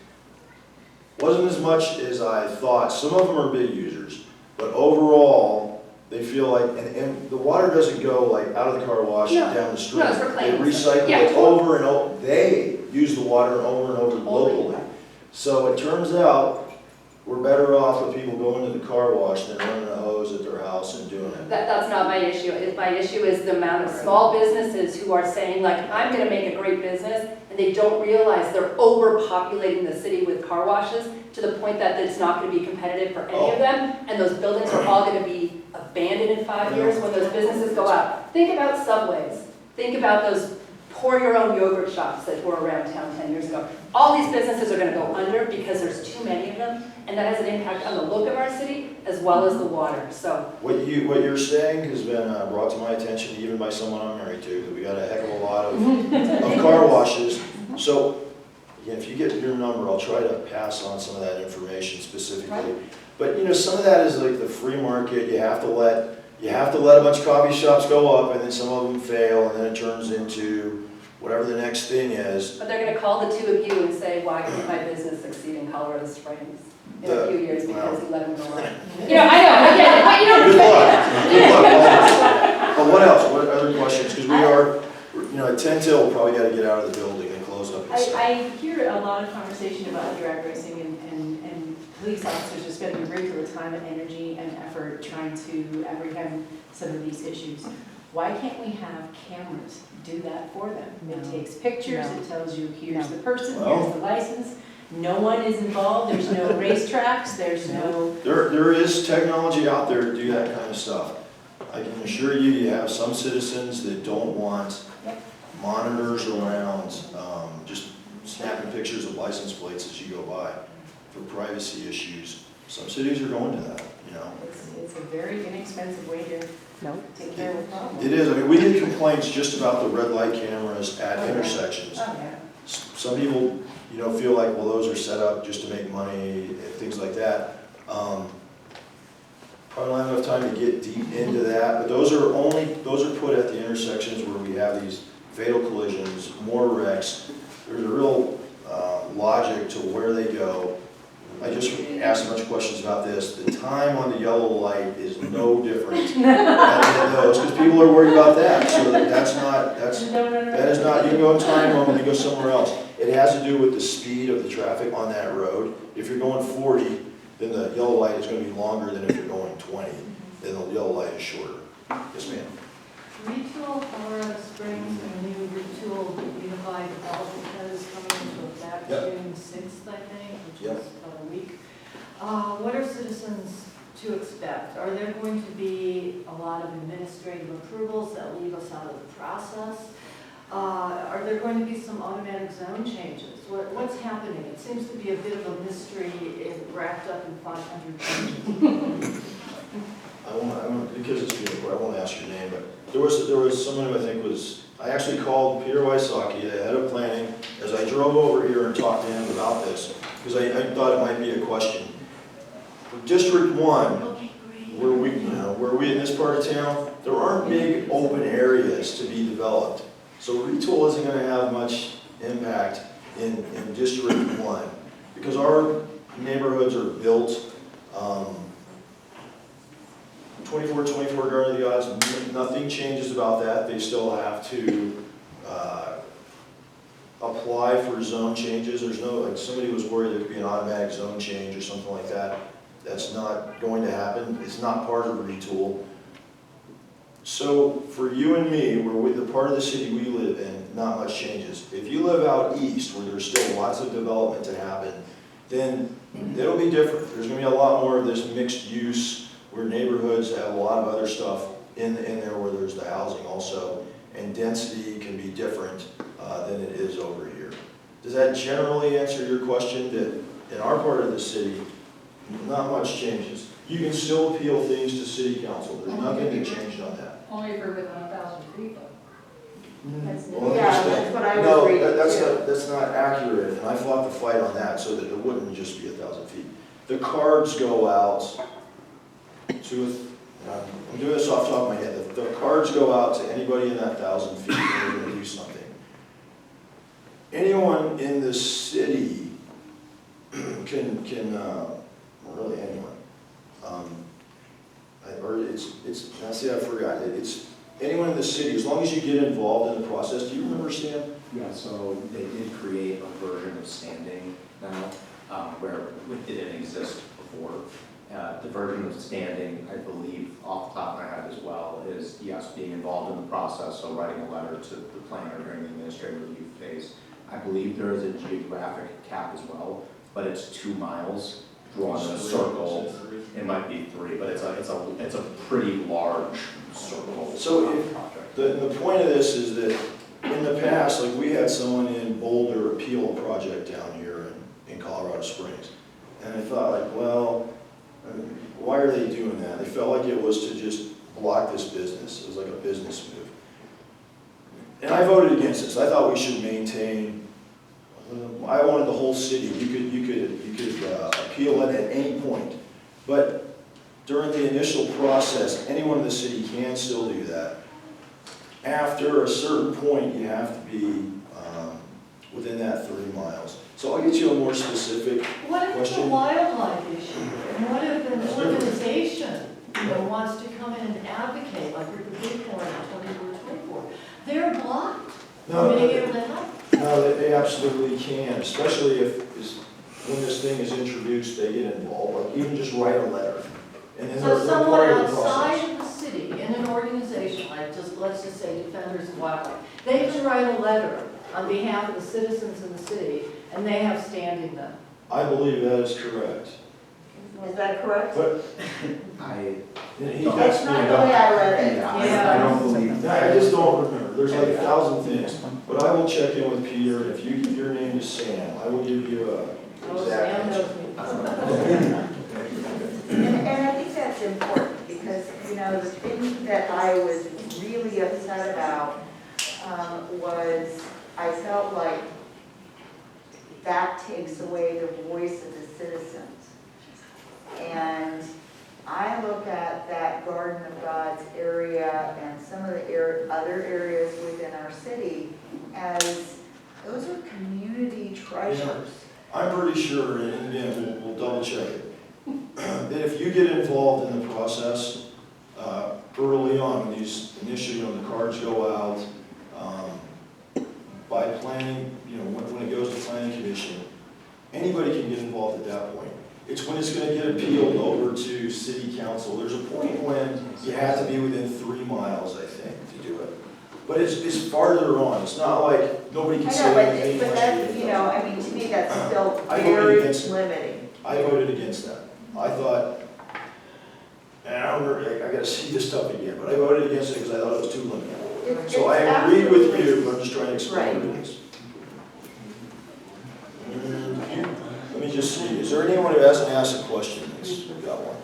Wasn't as much as I thought. Some of them are big users, but overall, they feel like, and the water doesn't go like out of the car wash down the street. No, it's they recycle it over and over. They use the water over and over locally. So it turns out, we're better off with people going to the car wash than running a hose at their house and doing it. That's not my issue. My issue is the amount of small businesses who are saying like, I'm gonna make a great business, and they don't realize they're overpopulating the city with car washes to the point that it's not gonna be competitive for any of them, and those buildings are all gonna be abandoned in 5 years when those businesses go out. Think about Subways. Think about those pour your own yogurt shops that were around town 10 years ago. All these businesses are gonna go under because there's too many of them, and that has an impact on the look of our city as well as the water, so. What you're saying has been brought to my attention even by someone I'm married to, that we got a heck of a lot of car washes. So, again, if you get your number, I'll try to pass on some of that information specifically. But, you know, some of that is like the free market. You have to let a bunch of coffee shops go up, and then some of them fail, and then it turns into whatever the next thing is. But they're gonna call the two of you and say, why can't my business succeed in Colorado Springs in a few years because you let them go on? You know, I know, I get it, but you know. Good luck. But what else? What other questions? Because we are, you know, at 10 till, we'll probably got to get out of the building and close up. I hear a lot of conversation about drag racing and police officers are spending a great deal of time and energy and effort trying to apprehend some of these issues. Why can't we have cameras do that for them? It takes pictures, it tells you here's the person, here's the license. No one is involved, there's no racetracks, there's no... There is technology out there to do that kind of stuff. I can assure you, you have some citizens that don't want monitors around, just snapping pictures of license plates as you go by for privacy issues. Some cities are going to that, you know. It's a very inexpensive way to take care of the problem. It is. I mean, we get complaints just about the red light cameras at intersections. Oh, yeah. Some people, you know, feel like, well, those are set up just to make money and things like that. Probably don't have enough time to get deep into that, but those are put at the intersections where we have these fatal collisions, more wrecks. There's a real logic to where they go. I just asked a bunch of questions about this. The time on the yellow light is no different than those, because people are worried about that. So that is not, you can go time them and they go somewhere else. It has to do with the speed of the traffic on that road. If you're going 40, then the yellow light is going to be longer than if you're going 20. Then the yellow light is shorter. Yes, ma'am. Retool Colorado Springs, a new retool unified development code is coming into effect June 6th, I think, which is about a week. What are citizens to expect? Are there going to be a lot of administrative approvals that leave us out of the process? Are there going to be some automatic zone changes? What's happening? It seems to be a bit of a mystery wrapped up in 500 pages. Because it's beautiful, I won't ask your name, but there was someone who I think was, I actually called Peter Wysocki, the head of planning, as I drove over here and talked to him about this, because I thought it might be a question. For District 1, where we in this part of town, there aren't big open areas to be developed. So retool isn't going to have much impact in District 1, because our neighborhoods are built 24 guard of the odds, nothing changes about that. They still have to apply for zone changes. There's no, like somebody was worried there could be an automatic zone change or something like that. That's not going to happen. It's not part of retool. So for you and me, the part of the city we live in, not much changes. If you live out east where there's still lots of development to happen, then it'll be different. There's going to be a lot more of this mixed use where neighborhoods have a lot of other stuff in there where there's the housing also, and density can be different than it is over here. Does that generally answer your question that in our part of the city, not much changes? You can still appeal things to city council. There's nothing that changed on that. Only for within 1,000 feet, though. That's what I was reading. That's not accurate, and I fought the fight on that so that it wouldn't just be 1,000 feet. The cards go out to, I'm doing this off the top of my head, the cards go out to anybody in that 1,000 feet and they're going to do something. Anyone in the city can really anyone, I forgot, it's anyone in the city, as long as you get involved in the process. Do you remember, Sam? Yeah, so they did create a version of standing now, where it didn't exist before. The version of standing, I believe, off the top of my head as well, is yes, being involved in the process, so writing a letter to the planner during the administrative review phase. I believe there is a geographic cap as well, but it's 2 miles drawn in a circle. It might be 3, but it's a pretty large circle. So the point of this is that in the past, like we had someone in Boulder appeal a project down here in Colorado Springs. And I thought like, well, why are they doing that? They felt like it was to just block this business. It was like a business move. And I voted against this. I thought we should maintain, I wanted the whole city. You could appeal it at any point. But during the initial process, anyone in the city can still do that. After a certain point, you have to be within that 30 miles. So I'll get you a more specific What if it's a question. wildlife issue? And what if an organization, wants to come in and advocate, like we're doing for in 24? They're blocked from being able to help. No, they absolutely can, especially when this thing is introduced, they get involved, like even just write a letter. And then So they're someone part of the outside process. of the city, in an organization, like let's just say Defenders of Wildlife, they can write a letter on behalf of the citizens of the city, and they have standing then. I believe that is correct. Is that correct? But That's not the way I read it. I don't believe I just don't remember. There's like 1,000 things. But I will check in with Peter, and if you give your name to Sam, I will give you a exact answer. And I think that's important because, the thing that I was really upset about was I felt like that takes away the voice of the citizens. And I look at that Garden of Gods area and some of the other areas within our city as those are community treasures. I'm pretty sure, and again, we'll double check it, that if you get involved in the process early on, when initially when the cards go out, by planning, when it goes to planning commission, anybody can get involved at that point. It's when it's going to get appealed over to city council. There's a point when you have to be within 3 miles, I think, to do it. But it's farther on. It's not like nobody can say anything. But that's, to me, that's still I voted very against it. limiting. I voted against that. I thought, and I don't remember, I got to see this stuff again, but I voted against it because I thought it was too limited. So I agreed with you, but I'm just trying to explain what it is. Let me just see, is there anyone who hasn't asked a question that's got one?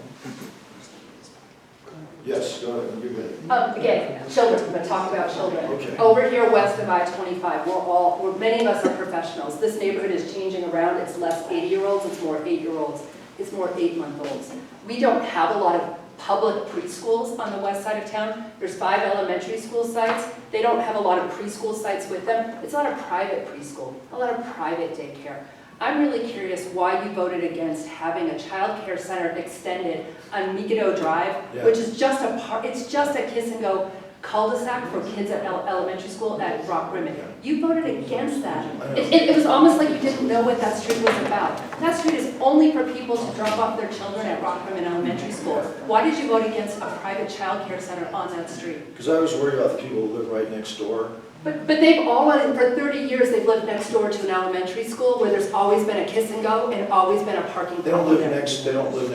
Yes, go ahead, you're good. Again, children, we're going to talk about children. Okay. Over here west of I-25, many of us are professionals. This neighborhood is changing around. It's less 80-year-olds, it's more 8-year-olds. It's more 8-month-olds. We don't have a lot of public preschools on the west side of town. There's 5 elementary school sites. They don't have a lot of preschool sites with them. It's a lot of private preschool, a lot of private daycare. I'm really curious why you voted against having a child care center extended on Mikado Drive, which is just it's just a kiss and go cul-de-sac for kids at elementary school at Rock Rimmon. You voted against that. It was almost like you didn't know what that street was about. That street is only for people to drop off their children at Rock Rimmon Elementary School. Why did you vote against a private child care center on that street? Because I was worried about the people who live right next door. But they've always, for 30 years, they've lived next door to an elementary school where there's always been a kiss and go and always been a parking They don't problem live there.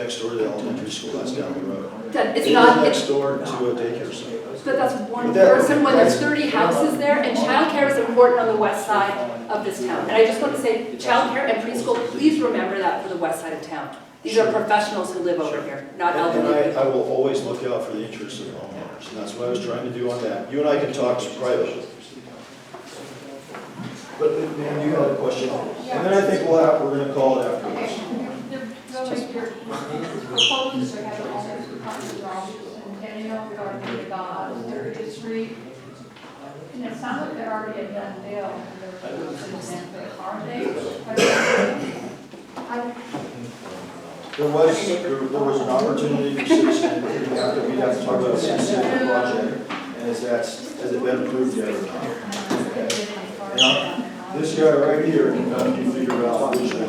next door to the elementary school, that's down the road. It's They not, live next door to a daycare center. but that's one person when there's 30 houses there, and childcare is important on the west side of this town. And I just want to say, childcare and preschool, please remember that for the west side of town. These are professionals who live over here, not elderly. And I will always look out for the interests of homeowners, and that's what I was trying to do on that. You and I can talk privately. But, man, you had a question, and then I think we're going to call it afterwards. Your proposals are having all these department jobs, and regarding the gods, they're just and it sounds like they're already a done deal, are they? There was an opportunity for citizen, we'd have to talk about a specific project, and has it been approved yet or not? Okay. And this guy right here can help you figure out which one.